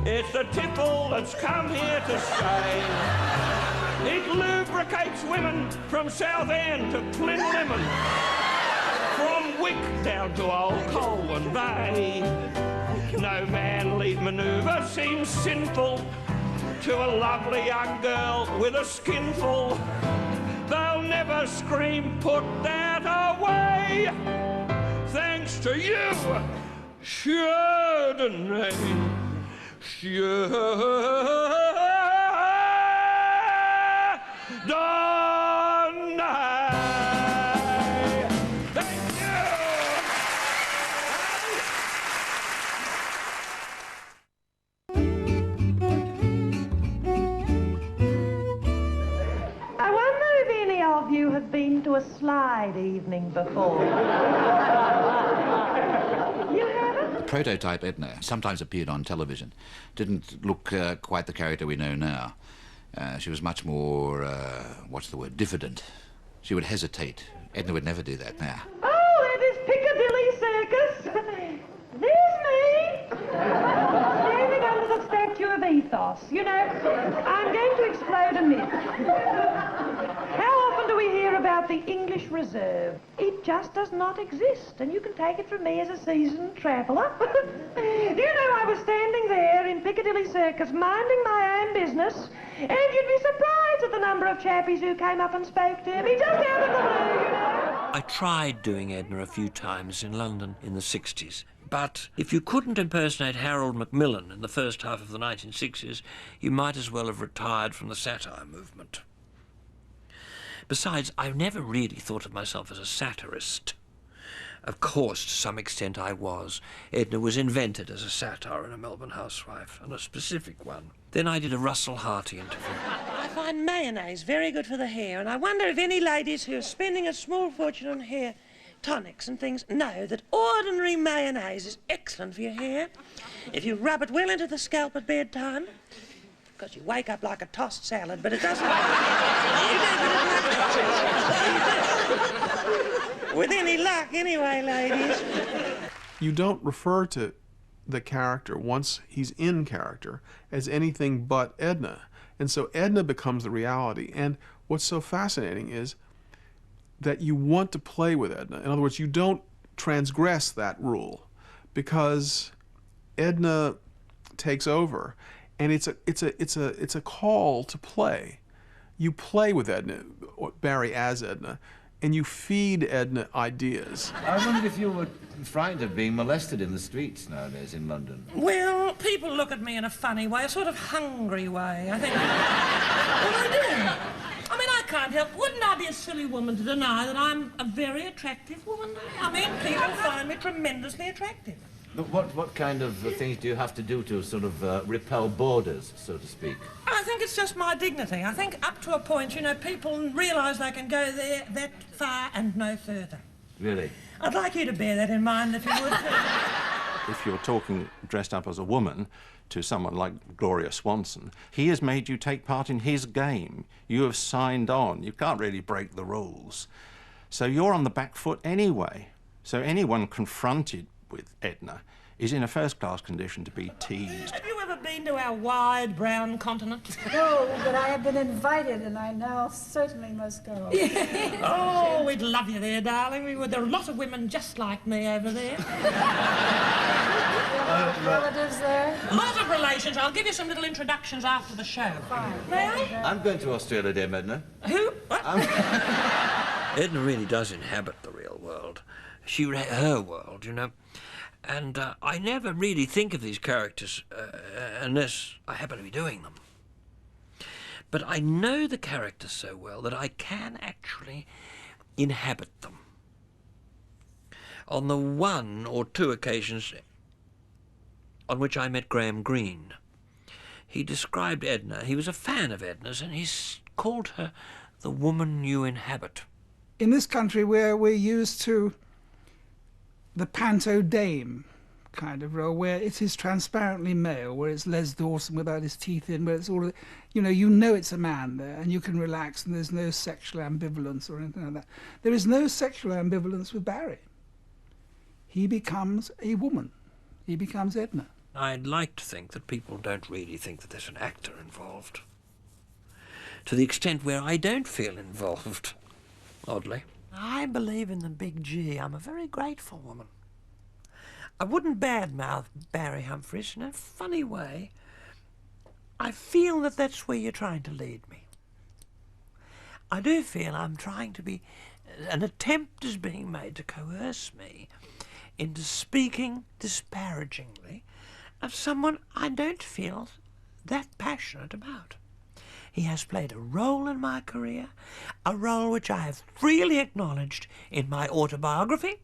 It's the tipple that's come here to stay. It lubricates women from Southend to Plinlimmon, from Wick down to Old Colwyn Bay. No manly manoeuvre seems sinful to a lovely young girl with a skinful. They'll never scream, put that away. Thanks to you, Chardonnay. to a slide evening before? You haven't? The prototype Edna sometimes appeared on television. Didn't look quite the character we know now. She was much more, what's the word, diffident. She would hesitate. Edna would never do that now. Oh, it is Piccadilly Circus. There's me. Standing under the statue of Ethos. You know, I'm going to explode a myth. How often do we hear about the English Reserve? It just does not exist, and you can take it from me as a seasoned traveller. You know, I was standing there in Piccadilly Circus minding my own business, and you'd be surprised at the number of chappies who came up and spoke to me just out of the blue, you know. I tried doing Edna a few times in London in the 60s, but if you couldn't impersonate Harold Macmillan in the first half of the 1960s, you might as well have retired from the satire movement. Besides, I've never really thought of myself as a satirist. Of course, to some extent I was. Edna was invented as a satire in A Melbourne Housewife, and a specific one. Then I did a Russell Harty interview. I find mayonnaise very good for the hair, and I wonder if any ladies who are spending a small fortune on hair tonics and things know that ordinary mayonnaise is excellent for your hair. If you rub it well into the scalp at bedtime, because you wake up like a tossed salad, but it doesn't... With any luck, anyway, ladies. You don't refer to the character, once he's in character, as anything but Edna. And so Edna becomes the reality. And what's so fascinating is that you want to play with Edna. In other words, you don't transgress that rule, because Edna takes over. And it's a call to play. You play with Edna, Barry as Edna, and you feed Edna ideas. I wondered if you were frightened of being molested in the streets nowadays in London. Well, people look at me in a funny way, a sort of hungry way. I think... Well, I do. I mean, I can't help... Wouldn't I be a silly woman to deny that I'm a very attractive woman? I mean, people find me tremendously attractive. But what kind of things do you have to do to sort of repel borders, so to speak? I think it's just my dignity. I think up to a point, you know, people realise they can go there that far and no further. Really? I'd like you to bear that in mind, if you would. If you're talking dressed up as a woman to someone like Gloria Swanson, he has made you take part in his game. You have signed on. You can't really break the rules. So you're on the back foot anyway. So anyone confronted with Edna is in a first-class condition to be teased. Have you ever been to our wide brown continent? No, but I have been invited, and I now certainly must go. Oh, we'd love you there, darling. We would. There are a lot of women just like me over there. Relatives there? A lot of relations. I'll give you some little introductions after the show. Fine. May I? I'm going to Australia, dear Edna. Who? What? Edna really does inhabit the real world. Her world, you know. And I never really think of these characters unless I happen to be doing them. But I know the characters so well that I can actually inhabit them. On the one or two occasions on which I met Graham Greene, he described Edna. He was a fan of Edna's, and he called her the woman you inhabit. In this country, we're used to the panto dame kind of role, where it is transparently male, where it's Les Dawson without his teeth in, where it's all, you know it's a man there, and you can relax, and there's no sexual ambivalence or anything like that. There is no sexual ambivalence with Barry. He becomes a woman. He becomes Edna. I'd like to think that people don't really think that there's an actor involved, to the extent where I don't feel involved, oddly. I believe in the big G. I'm a very grateful woman. I wouldn't badmouth Barry Humphries in a funny way. I feel that that's where you're trying to lead me. I do feel I'm trying to be... An attempt is being made to coerce me into speaking disparagingly of someone I don't feel that passionate about. He has played a role in my career, a role which I have freely acknowledged in my autobiography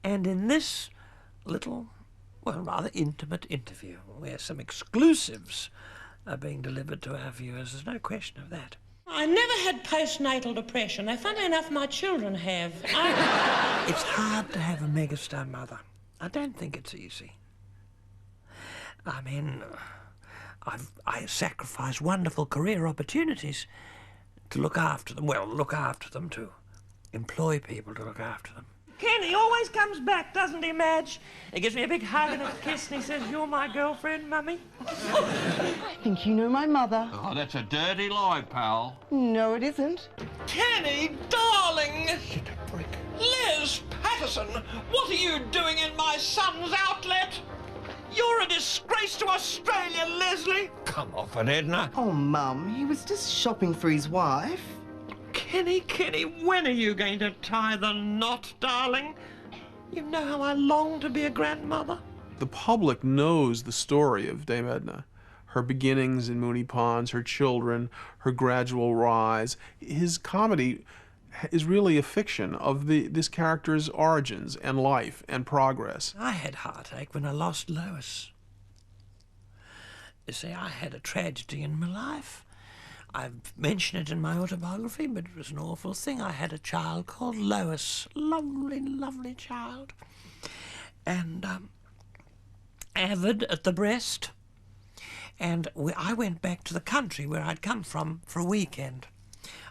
and in this little, well, rather intimate interview, where some exclusives are being delivered to our viewers. There's no question of that. I never had postnatal depression, though funny enough my children have. It's hard to have a megastar mother. I don't think it's easy. I mean, I sacrificed wonderful career opportunities to look after them. Well, look after them, to employ people to look after them. Kenny always comes back, doesn't he, Madge? He gives me a big hug and a kiss and he says, "You're my girlfriend, Mummy." I think you know my mother. Oh, that's a dirty lie, pal. No, it isn't. Kenny, darling! Liz Patterson, what are you doing in my son's outlet? You're a disgrace to Australia, Leslie. Come off it, Edna. Oh, Mum, he was just shopping for his wife. Kenny, when are you going to tie the knot, darling? You know how I long to be a grandmother. The public knows the story of Dame Edna. Her beginnings in Moonee Ponds, her children, her gradual rise. His comedy is really a fiction of this character's origins and life and progress. I had heartache when I lost Lois. You see, I had a tragedy in my life. I've mentioned it in my autobiography, but it was an awful thing. I had a child called Lois. Lovely, lovely child. And avid at the breast. And I went back to the country where I'd come from for a weekend.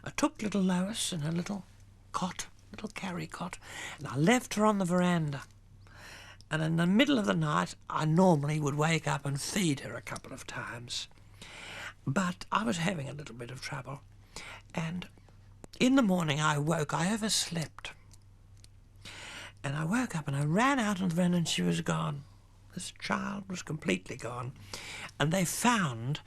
I took little Lois in her little cot, little carry cot, and I left her on the veranda. And in the middle of the night, I normally would wake up and feed her a couple of times. But I was having a little bit of trouble. And in the morning I woke, I overslept. And I woke up and I ran out on the veranda and she was gone. This child was completely gone. And they found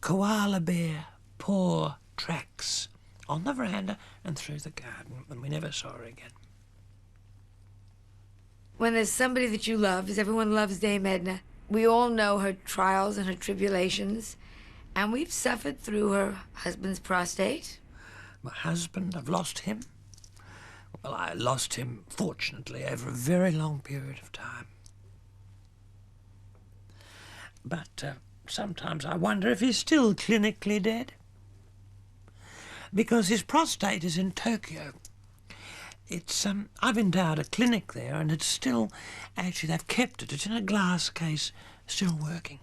koala bear paw tracks on the veranda and through the garden, and we never saw her again. When there's somebody that you love, as everyone loves Dame Edna, we all know her trials and her tribulations, and we've suffered through her husband's prostate. My husband, I've lost him. Well, I lost him, fortunately, over a very long period of time. But sometimes I wonder if he's still clinically dead. Because his prostate is in Tokyo. It's, I've endowed a clinic there and it's still, actually they've kept it. It's in a glass case, still working.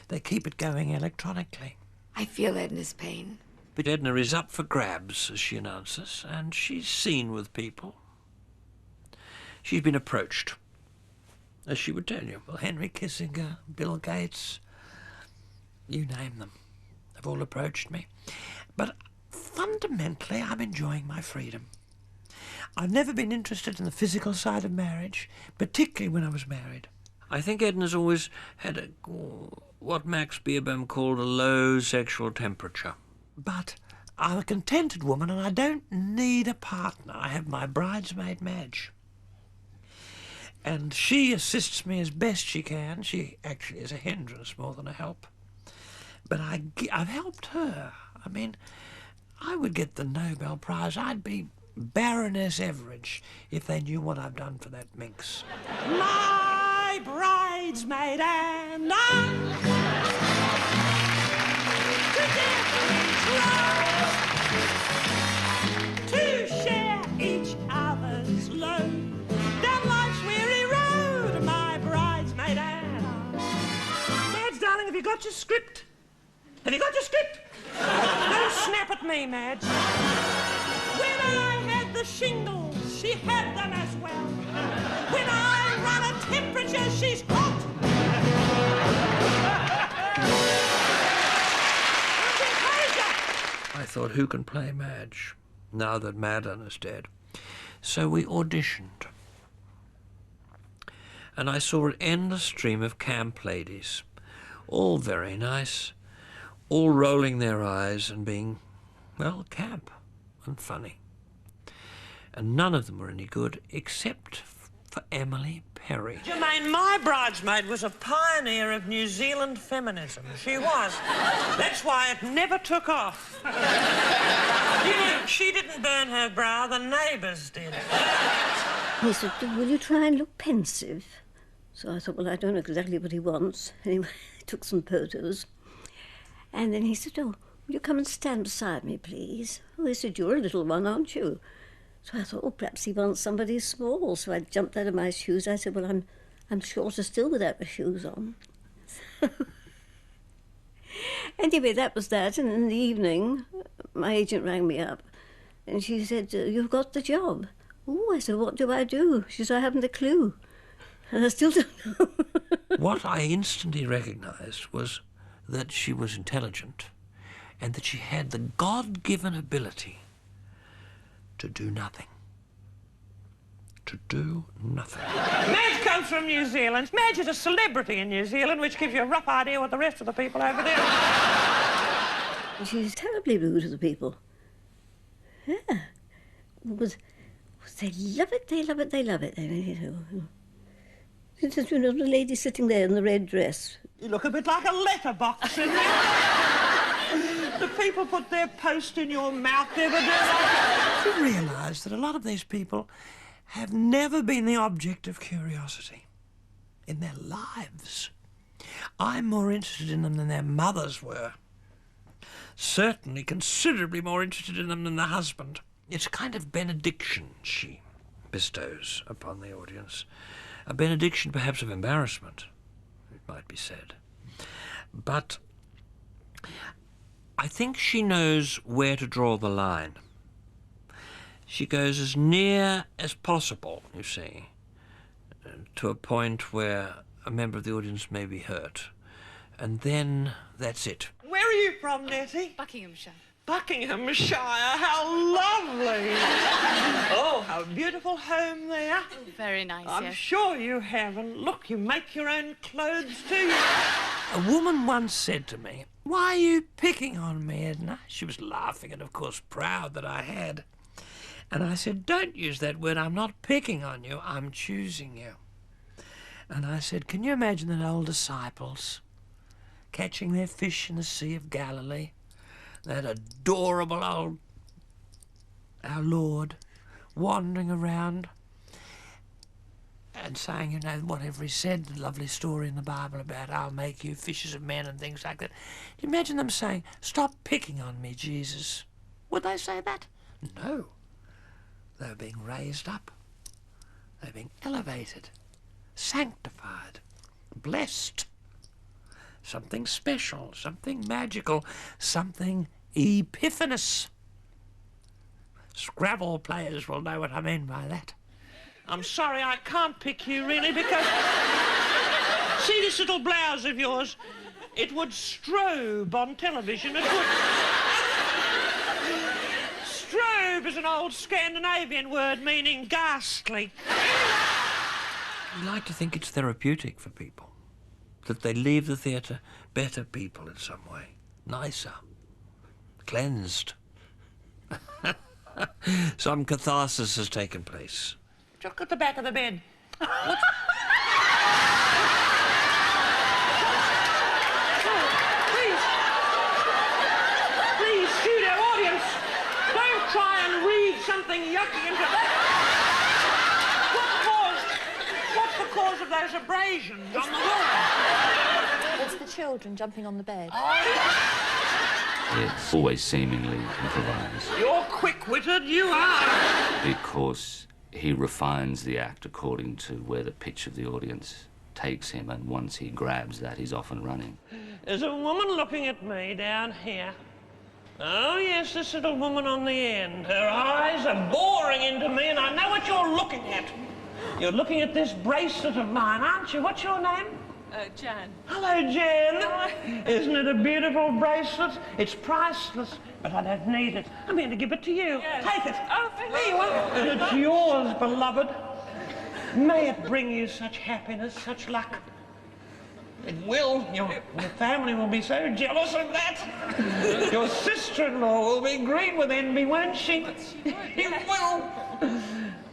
They keep it going electronically. I feel Edna's pain. But Edna is up for grabs, as she announces, and she's seen with people. She's been approached, as she would tell you. Well, Henry Kissinger, Bill Gates, you name them. They've all approached me. But fundamentally, I'm enjoying my freedom. I've never been interested in the physical side of marriage, particularly when I was married. I think Edna's always had what Max Beerbohm called a low sexual temperature. But I'm a contented woman and I don't need a partner. I have my bridesmaid Madge. And she assists me as best she can. She actually is a hindrance more than a help. But I've helped her. I mean, I would get the Nobel Prize. I'd be Baroness Everage if they knew what I've done for that minx. My bridesmaid and I to share each other's load down life's weary road, my bridesmaid and I. Madge, darling, have you got your script? Have you got your script? Don't snap at me, Madge. When I had the shingles, she had them as well. When I run a temperature, she's hot. I thought, who can play Madge now that Madeline is dead? So we auditioned. And I saw an endless stream of camp ladies, all very nice, all rolling their eyes and being, well, camp and funny. And none of them were any good except for Emily Perry. Jermaine, my bridesmaid was a pioneer of New Zealand feminism. She was. That's why it never took off. You know, she didn't burn her brow, the neighbours did. He said, will you try and look pensive? So I thought, well, I don't know exactly what he wants. Anyway, I took some photos. And then he said, oh, will you come and stand beside me, please? Oh, he said, you're a little one, aren't you? So I thought, oh, perhaps he wants somebody small. So I jumped out of my shoes. I said, well, I'm shorter still without my shoes on. Anyway, that was that. And in the evening, my agent rang me up. And she said, you've got the job. Oh, I said, what do I do? She said, I haven't a clue. And I still don't know. What I instantly recognised was that she was intelligent and that she had the God-given ability to do nothing. To do nothing. Madge comes from New Zealand. Madge is a celebrity in New Zealand, which gives you a rough idea what the rest of the people over there are. She's terribly rude to the people. Yeah. They love it, they love it, they love it. You know, the lady sitting there in the red dress. You look a bit like a letterbox in there. The people put their post in your mouth evidently. You realise that a lot of these people have never been the object of curiosity in their lives. I'm more interested in them than their mothers were. Certainly considerably more interested in them than the husband. It's a kind of benediction she bestows upon the audience. A benediction perhaps of embarrassment, it might be said. But I think she knows where to draw the line. She goes as near as possible, you see, to a point where a member of the audience may be hurt. And then that's it. Where are you from, Nettie? Buckinghamshire. Buckinghamshire, how lovely. Oh, how beautiful home there. Very nice, I'm yes. sure you have. And look, you make your own clothes too. A woman once said to me, "Why are you picking on me, Edna?" She was laughing and, of course, proud that I had. And I said, "Don't use that word. I'm not picking on you. I'm choosing you." And I said, "Can you imagine the old disciples catching their fish in the Sea of Galilee? That adorable old, our Lord, wandering around and saying, you know, whatever he said, the lovely story in the Bible about I'll make you fishers of men and things like that. Do you imagine them saying, stop picking on me, Jesus? Would they say that? No. They were being raised up. They were being elevated, sanctified, blessed. Something special, something magical, something epiphanous. Scrabble players will know what I mean by that. I'm sorry, I can't pick you, really, because... See this little blouse of yours? It would strobe on television, it would. Strobe is an old Scandinavian word meaning ghastly. We like to think it's therapeutic for people, that they leave the theatre better people in some way, nicer, cleansed. Some catharsis has taken place. Look at the back of the bed. What's... Please, studio audience, don't try and read something yucky into that. What's the cause of those abrasions on the wall? It's the children jumping on the bed. It's always seemingly improvised. You're quick-witted, you are. Because he refines the act according to where the pitch of the audience takes him, and once he grabs that, he's off and running. There's a woman looking at me down here. Oh, yes, this little woman on the end. Her eyes are boring into me, and I know what you're looking at. You're looking at this bracelet of mine, aren't you? What's your name? Jan. Hello, Jan. Isn't it a beautiful bracelet? It's priceless, but I don't need it. I'm going to give it to you. Yes. Take it. Oh, thank There you are. And it's yours, beloved. May it bring you such happiness, such luck. It will. Your family will be so jealous of that. Your sister-in-law will be green with envy, won't she? She will.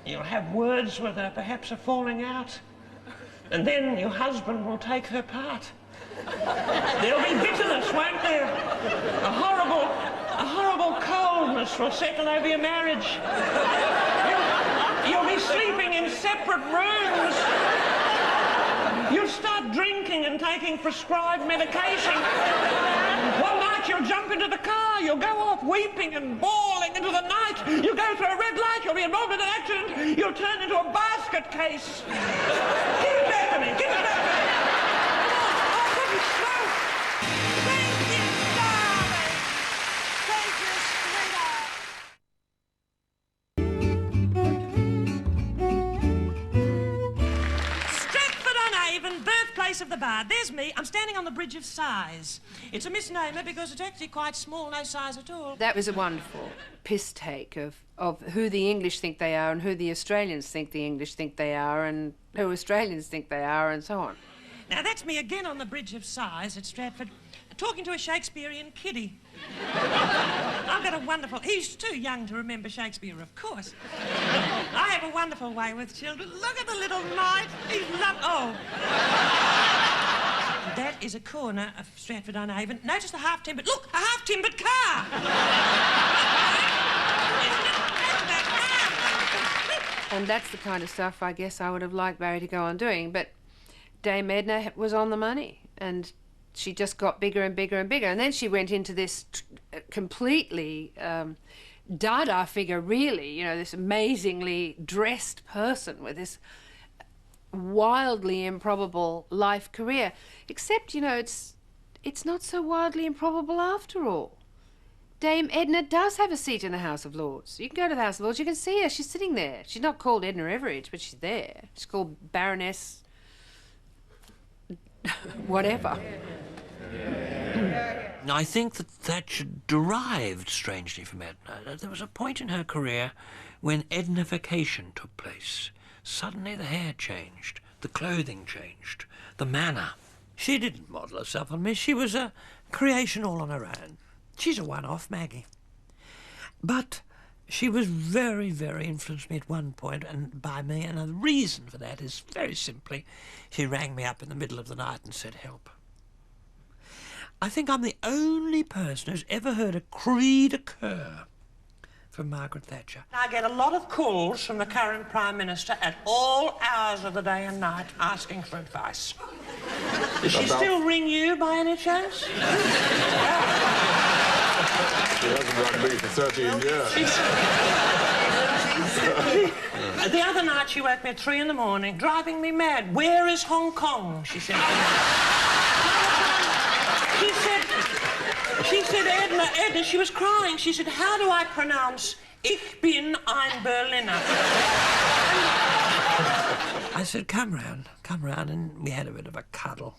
You'll have words with her, perhaps a falling out. And then your husband will take her part. There'll be bitterness, won't there? A horrible coldness will settle over your marriage. You'll be sleeping in separate rooms. You'll start drinking. drinking and taking prescribed medication. One night you'll jump into the car, you'll go off weeping and bawling into the night. You'll go through a red light, you'll be involved in an accident, you'll turn into a basket case. Give it back to me, give it back to me. Oh, goodness sake. Thank you, darling. Thank you, sweetheart. Stratford-on-Avon, birthplace of the bard. There's me. I'm standing on the Bridge of Sighs. It's a misnomer because it's actually quite small, no size at all. That was a wonderful piss take of who the English think they are and who the Australians think the English think they are and who Australians think they are and so on. Now, that's me again on the Bridge of Sighs at Stratford, talking to a Shakespearean kiddie. I've got a wonderful... He's too young to remember Shakespeare, of course. I have a wonderful way with children. Look at the little mite. He's oh. That is a corner of Stratford-on-Avon. Notice the half-timbered... Look, a half-timbered car! And that's the kind of stuff I guess I would have liked Barry to go on doing, but Dame Edna was on the money, and she just got bigger and bigger and bigger. And then she went into this completely Dada figure, really, you know, this amazingly dressed person with this wildly improbable life career. Except, you know, it's not so wildly improbable after all. Dame Edna does have a seat in the House of Lords. You can go to the House of Lords, you can see her, she's sitting there. She's not called Edna Everage, but she's there. She's called Baroness... whatever. I think that Thatcher derived strangely from Edna. There was a point in her career when Ednification took place. Suddenly the hair changed, the clothing changed, the manner. She didn't model herself on me. She was a creation all on her own. She's a one-off, Maggie. But she was very, very influenced me at one point and by me, and the reason for that is very simply she rang me up in the middle of the night and said, help. I think I'm the only person who's ever heard a creed occur from Margaret Thatcher. I get a lot of calls from the current Prime Minister at all hours of the day and night asking for advice. Does she still ring you by any chance? She hasn't rung me for 13 years. The other night she woke me at 3 in the morning, driving me mad. Where is Hong Kong? She said. She said, Edna, she was crying. She said, how do I pronounce Ich bin ein Berliner? I said, come round, and we had a bit of a cuddle.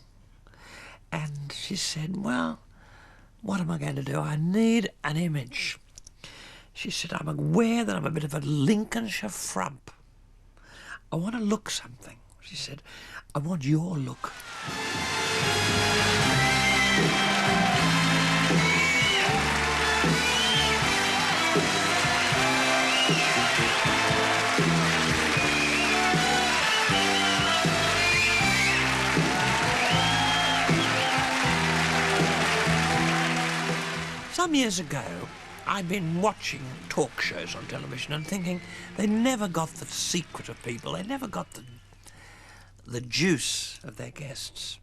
And she said, well, what am I going to do? I need an image. She said, I'm aware that I'm a bit of a Lincolnshire frump. I want to look something. She said, I want your look. Some years ago, I'd been watching talk shows on television and thinking they never got the secret of people, they never got the juice of their guests.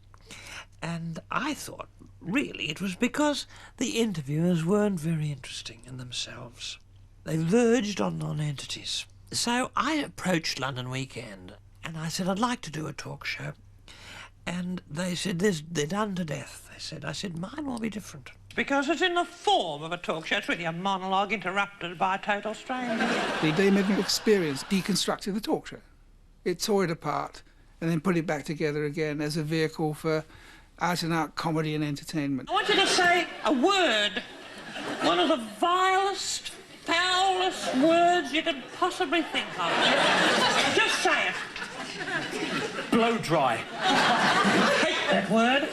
And I thought, really, it was because the interviewers weren't very interesting in themselves. They verged on non-entities. So I approached London Weekend and I said, I'd like to do a talk show. And they said, they're done to death. I said, mine will be different. Because it's in the form of a talk show. It's really a monologue interrupted by a total stranger. The Dame Edna experience deconstructed the talk show. It tore it apart and then put it back together again as a vehicle for out-and-out comedy and entertainment. I want you to say a word, one of the vilest, foulest words you could possibly think of. Just say it. Blow dry. I hate that word.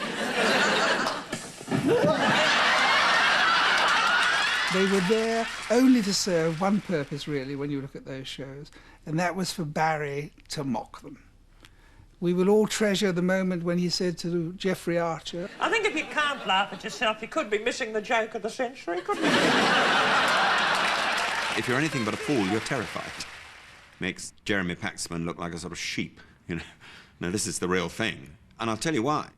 They were there only to serve one purpose, really, when you look at those shows, and that was for Barry to mock them. We will all treasure the moment when he said to Geoffrey Archer... I think if you can't laugh at yourself, you could be missing the joke of the century, couldn't you? If you're anything but a fool, you're terrified. Makes Jeremy Paxman look like a sort of sheep, you know. No, this is the real thing. And I'll tell you why.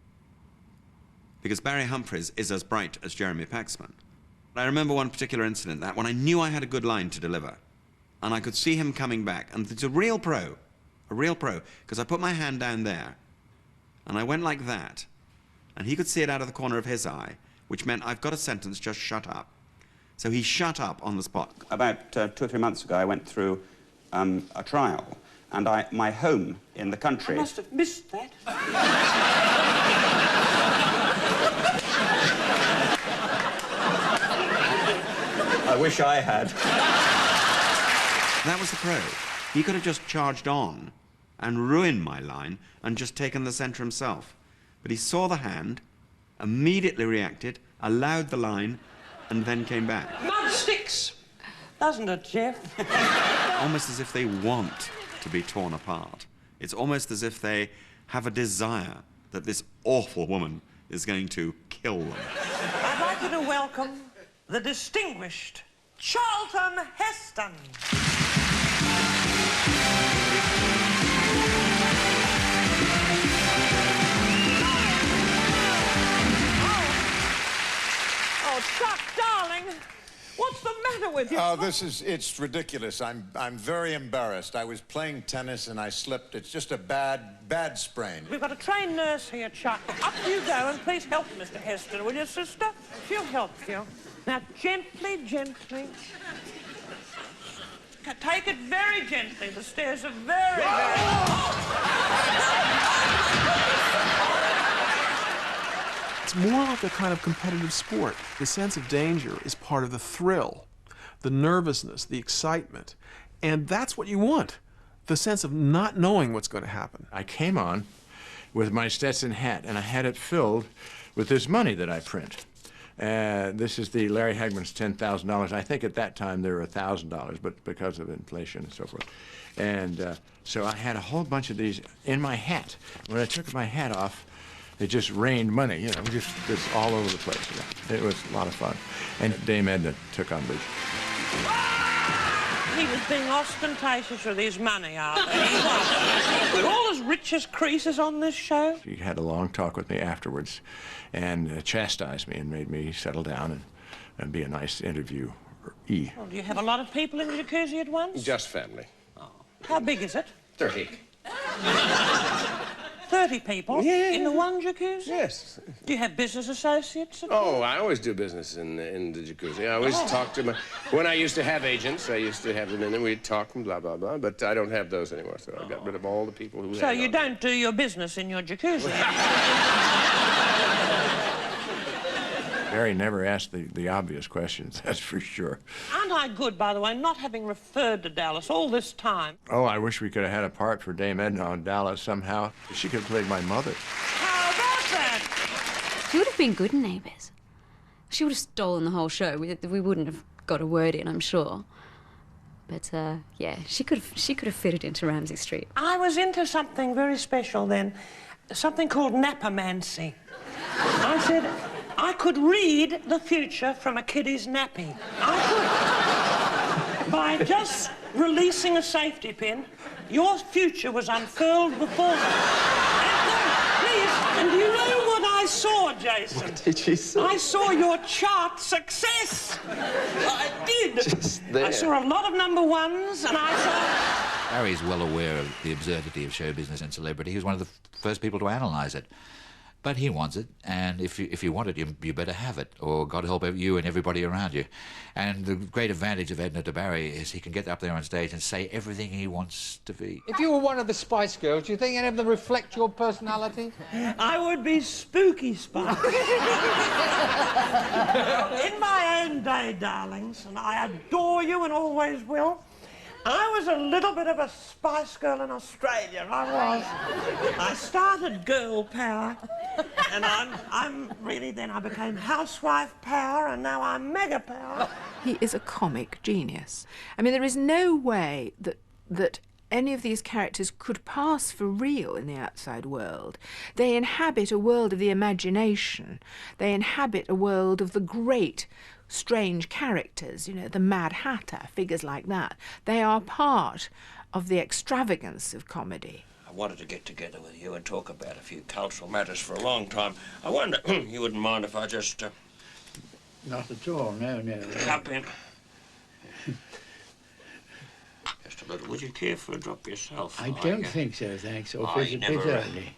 because Barry Humphries is as bright as Jeremy Paxman. I remember one particular incident that when I knew I had a good line to deliver, and I could see him coming back, and it's a real pro, because I put my hand down there, and I went like that, and he could see it out of the corner of his eye, which meant I've got a sentence, just shut up. So he shut up on the spot. About 2 or 3 months ago, I went through a trial, and my home in the country... I must have missed that. I wish I had. That was the pro. He could have just charged on and ruined my line and just taken the centre himself. But he saw the hand, immediately reacted, allowed the line, and then came back. Mud sticks, doesn't it, Jeff? Almost as if they want to be torn apart. It's almost as if they have a desire that this awful woman is going to kill them. I'd like you to welcome the distinguished Charlton Heston. Oh, Chuck, darling, what's the matter with you? Oh, it's ridiculous. I'm very embarrassed. I was playing tennis and I slipped. It's just a bad sprain. We've got a trained nurse here, Chuck. Up you go, and please help Mr. Heston, will you, sister? She'll help you. Now, gently, gently. Take it very gently. The stairs are very, It's more like a kind of competitive sport. The sense of danger is part of the thrill, the nervousness, the excitement. And that's what you want, the sense of not knowing what's going to happen. I came on with my Stetson hat, and I had it filled with this money that I print. This is the Larry Hagman's $10,000. I think at that time they were $1,000, but because of inflation and so forth. And so I had a whole bunch of these in my hat. When I took my hat off, it just rained money, you know, just all over the place. It was a lot of fun. And Dame Edna took on lead. He was being ostentatious with his money, Arthur. He was. We're all as rich as creases on this show. She had a long talk with me afterwards and chastised me and made me settle down and be a nice interviewee. Well, do you have a lot of people in the jacuzzi at once? Just family. Oh. How big is it? 30. 30 people? Yeah. In the one jacuzzi? Yes. Do you have business associates? Oh, I always do business in the jacuzzi. I always talk to when I used to have agents, I used to have them in and we'd talk and blah, blah, blah, but I don't have those anymore, so I got rid of all the people who So you don't do your business in your jacuzzi? Barry never asked the obvious questions, that's for sure. Aren't I good, by the way, not having referred to Dallas all this time? Oh, I wish we could have had a part for Dame Edna on Dallas somehow. She could have played my mother. How about that? She would have been good in Neighbours. She would have stolen the whole show. We wouldn't have got a word in, I'm sure. But, yeah, she could have fitted into Ramsay Street. I was into something very special then, something called napomancy. I said I could read the future from a kiddie's nappy. I could. By just releasing a safety pin, your future was unfurled before me. And do you know what I saw, Jason? What did she see? I saw your chart success. I did. Just there. I saw a lot of number ones, and I saw... Barry's well aware of the absurdity of show business and celebrity. He was one of the first people to analyse it. But he wants it, and if you want it, you better have it, or God help you and everybody around you. And the great advantage of Edna to Barry is he can get up there on stage and say everything he wants to be. If you were one of the Spice Girls, do you think any of them reflect your personality? I would be spooky Spice. In my own day, darlings, and I adore you and always will, I was a little bit of a Spice Girl in Australia, I was. I started girl power, and I'm really, then I became housewife power, and now I'm mega power. He is a comic genius. I mean, there is no way that any of these characters could pass for real in the outside world. They inhabit a world of the imagination. They inhabit a world of the great strange characters, you know, the Mad Hatter, figures like that. They are part of the extravagance of comedy. wanted to get together with you and talk about a few cultural matters for a long time. I wonder you wouldn't mind if I just... Not at all, no. Cup in. Just a little. Would you care for a drop yourself? I don't think so, thanks. Or it's a bit early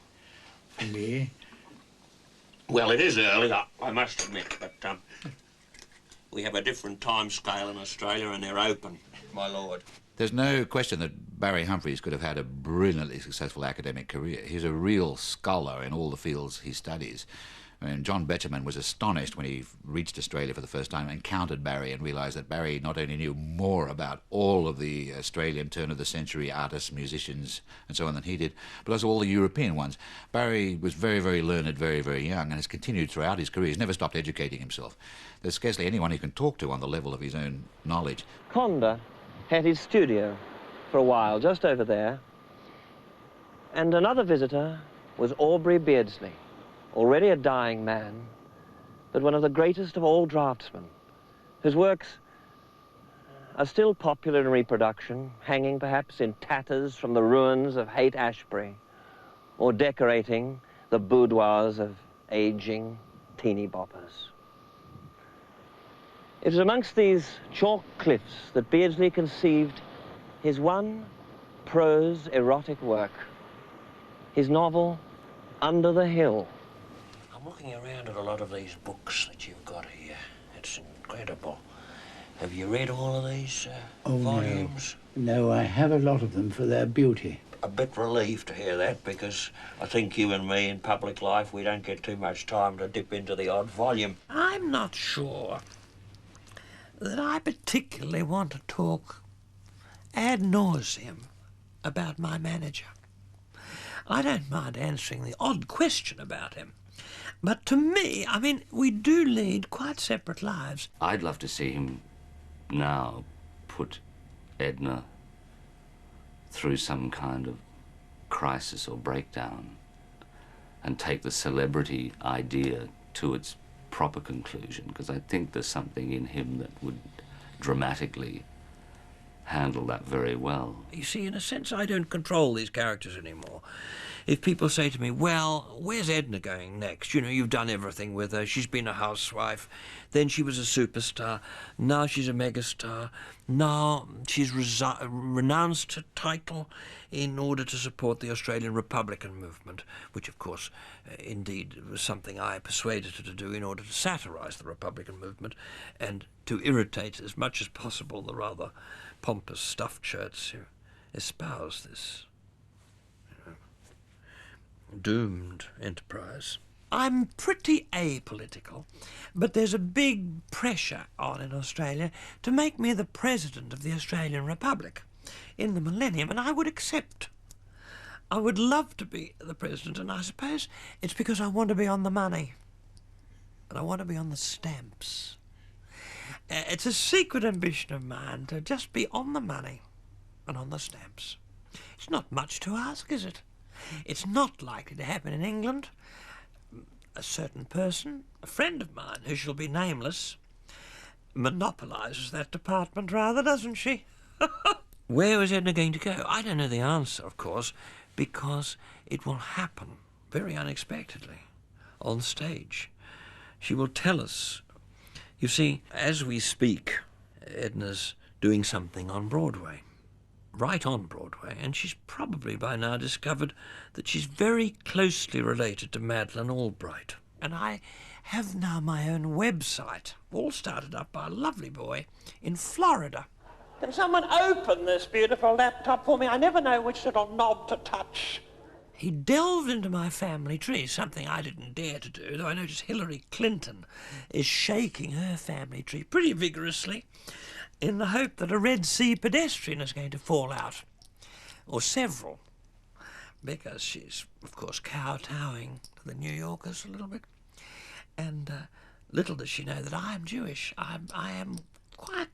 for me. Well, it is early, I must admit, but we have a different time scale in Australia and they're open, my lord. There's no question that Barry Humphries could have had a brilliantly successful academic career. He's a real scholar in all the fields he studies. I mean, John Betjeman was astonished when he reached Australia for the first time, encountered Barry, and realised that Barry not only knew more about all of the Australian turn-of-the-century artists, musicians, and so on than he did, but also all the European ones. Barry was very, very learned, very, very young, and has continued throughout his career. He's never stopped educating himself. There's scarcely anyone he can talk to on the level of his own knowledge. Conda had his studio for a while, just over there. And another visitor was Aubrey Beardsley, already a dying man, but one of the greatest of all draftsmen, whose works are still popular in reproduction, hanging perhaps in tatters from the ruins of Haight-Ashbury, or decorating the boudoirs of aging teeny boppers. It was amongst these chalk cliffs that Beardsley conceived his one prose erotic work, his novel, Under the Hill. I'm looking around at a lot of these books that you've got here. It's incredible. Have you read all of these volumes? No, I have a lot of them for their beauty. A bit relieved to hear that, because I think you and me in public life, we don't get too much time to dip into the odd volume. I'm not sure that I particularly want to talk ad nauseum about my manager. I don't mind answering the odd question about him. But to me, I mean, we do lead quite separate lives. I'd love to see him now put Edna through some kind of crisis or breakdown and take the celebrity idea to its proper conclusion, because I think there's something in him that would dramatically handle that very well. You see, in a sense, I don't control these characters anymore. If people say to me, well, where's Edna going next? You know, you've done everything with her. She's been a housewife. Then she was a superstar. Now she's a megastar. Now she's renounced her title in order to support the Australian Republican movement, which, of course, indeed was something I persuaded her to do in order to satirise the Republican movement and to irritate as much as possible the rather pompous stuffed shirts who espouse this doomed enterprise. I'm pretty apolitical, but there's a big pressure on in Australia to make me the president of the Australian Republic in the millennium, and I would accept. I would love to be the president, and I suppose it's because I want to be on the money, and I want to be on the stamps. It's a secret ambition of mine to just be on the money and on the stamps. It's not much to ask, is it? It's not likely to happen in England. A certain person, a friend of mine, who shall be nameless, monopolises that department rather, doesn't she? Where is Edna going to go? I don't know the answer, of course, because it will happen very unexpectedly on stage. She will tell us. You see, as we speak, Edna's doing something on Broadway. Right on Broadway, and she's probably by now discovered that she's very closely related to Madeleine Albright. And I have now my own website, all started up by a lovely boy in Florida. Can someone open this beautiful laptop for me? I never know which little knob to touch. He delved into my family tree, something I didn't dare to do, though I notice Hillary Clinton is shaking her family tree pretty vigorously, in the hope that a Red Sea pedestrian is going to fall out, or several, because she's, of course, kowtowing to the New Yorkers a little bit. And little does she know that I am Jewish. I am quite,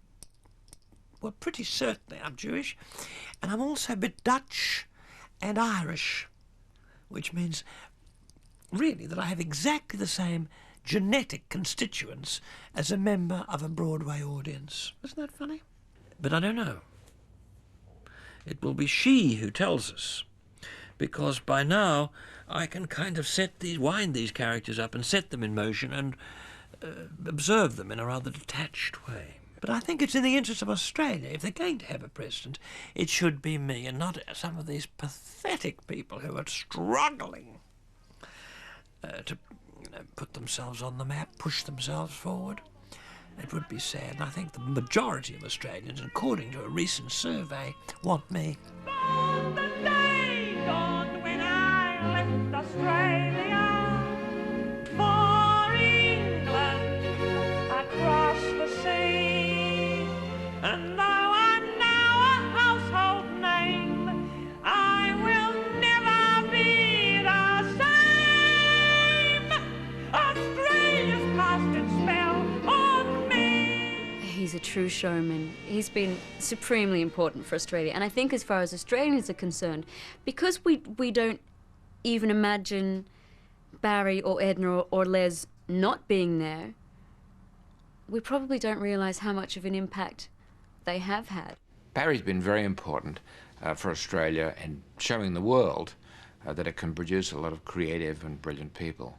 well, pretty certainly I'm Jewish, and I'm also a bit Dutch and Irish, which means really that I have exactly the same genetic constituents as a member of a Broadway audience. Isn't that funny? But I don't know. It will be she who tells us because by now I can kind of wind these characters up and set them in motion and observe them in a rather detached way. But I think it's in the interest of Australia. If they're going to have a president, it should be me and not some of these pathetic people who are struggling to put themselves on the map, push themselves forward. It would be sad, and I think the majority of Australians, according to a recent survey, want me. The day dawned when I left Australia for England across the sea. And though I'm now a household name, I will never be the same. Australia's cast its spell on me. He's a true showman. He's been supremely important for Australia. And I think as far as Australians are concerned, because we don't even imagine Barry or Edna or Les not being there, we probably don't realise how much of an impact they have had. Barry's been very important for Australia in showing the world that it can produce a lot of creative and brilliant people,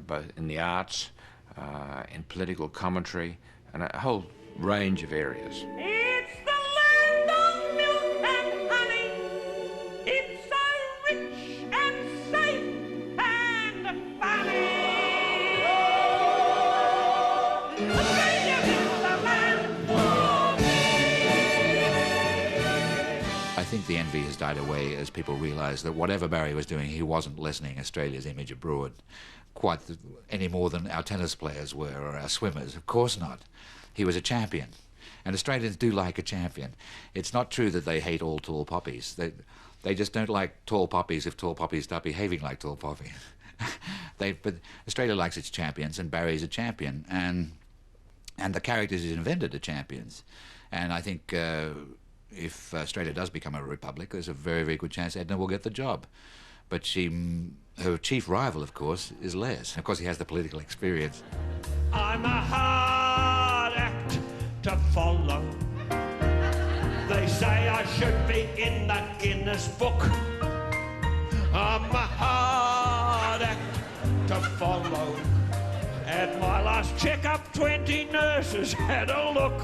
both in the arts, in political commentary, and a whole range of areas. It's the land of milk and honey. It's so rich and safe and funny. Australia is the land for me. I think the envy has died away as people realise that whatever Barry was doing, he wasn't lessening Australia's image abroad any more than our tennis players were or our swimmers. Of course not. He was a champion. And Australians do like a champion. It's not true that they hate all tall poppies. They just don't like tall poppies if tall poppies start behaving like tall poppies. But Australia likes its champions, and Barry's a champion. And the characters he's invented are champions. And I think if Australia does become a republic, there's a very, very good chance Edna will get the job. But her chief rival, of course, is Les. Of course, he has the political experience. I'm a hard act to follow. They say I should be in the Guinness Book. I'm a hard act to follow. At my last checkup, 20 nurses had a look.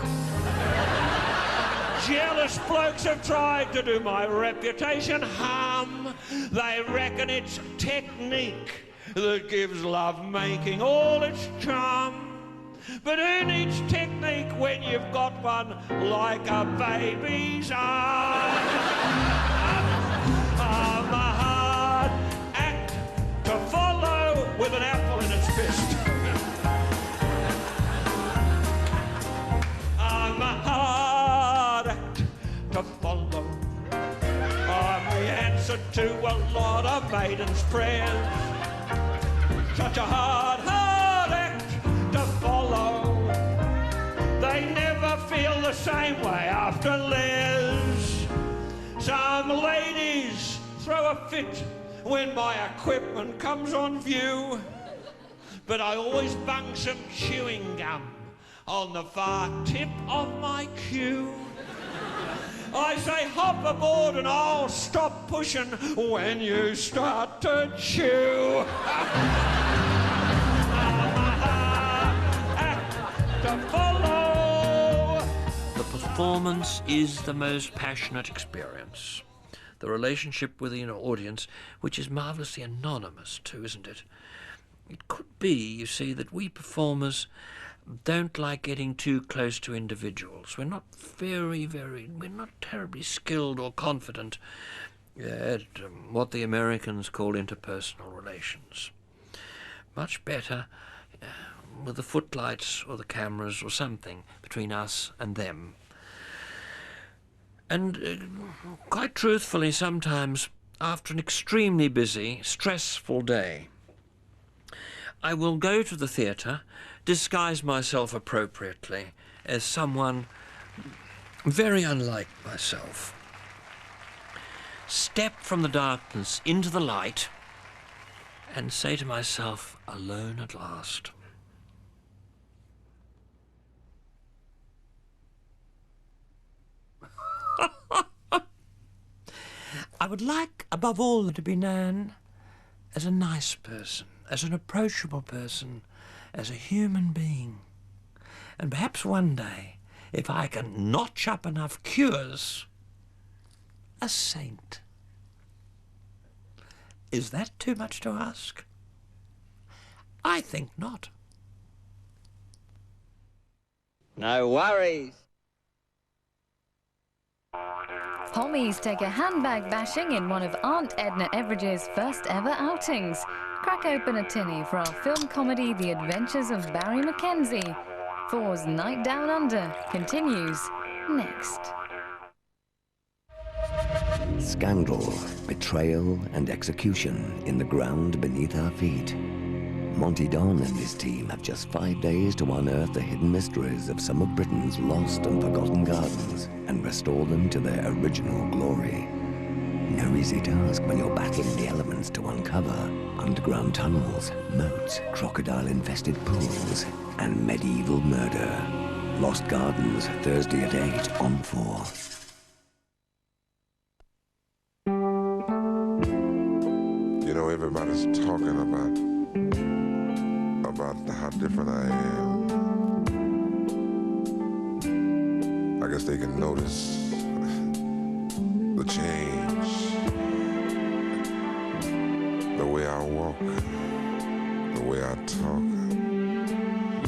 Jealous blokes have tried to do my reputation harm. They reckon it's technique that gives love-making all its charm. But who needs technique when you've got one like a baby's arm? I'm a hard act to follow with an apple in its fist. I'm a hard act to follow. I'm the answer to a lot of maidens' prayers. Such a hard act to follow. They never feel the same way after Les. Some ladies throw a fit when my equipment comes on view. But I always bung some chewing gum on the far tip of my queue. I say hop aboard and I'll stop pushing when you start to chew. To follow. The performance is the most passionate experience. The relationship with the audience, which is marvellously anonymous too, isn't it? It could be, you see, that we performers don't like getting too close to individuals. We're not we're not terribly skilled or confident at what the Americans call interpersonal relations. Much better with the footlights or the cameras or something between us and them. And quite truthfully, sometimes, after an extremely busy, stressful day, I will go to the theatre, disguise myself appropriately as someone very unlike myself, step from the darkness into the light, and say to myself, alone at last. I would like, above all, to be known as a nice person, as an approachable person, as a human being. And perhaps one day, if I can notch up enough cures, a saint. Is that too much to ask? I think not. No worries. Hommies take a handbag bashing in one of Aunt Edna Everage's first ever outings. Crack open a tinny for our film comedy The Adventures of Barry Mackenzie. Thor's Night Down Under continues next. Scandal, betrayal, and execution in the ground beneath our feet. Monty Don and his team have just 5 days to unearth the hidden mysteries of some of Britain's lost and forgotten gardens and restore them to their original glory. No easy task when you're battling the elements to uncover underground tunnels, moats, crocodile-infested pools, and medieval murder. Lost Gardens, Thursday at 8 on 4. You know, everybody's talking about how different I am. I guess they can notice the change, the way I walk, the way I talk.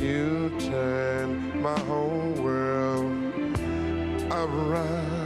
You turn my whole world around.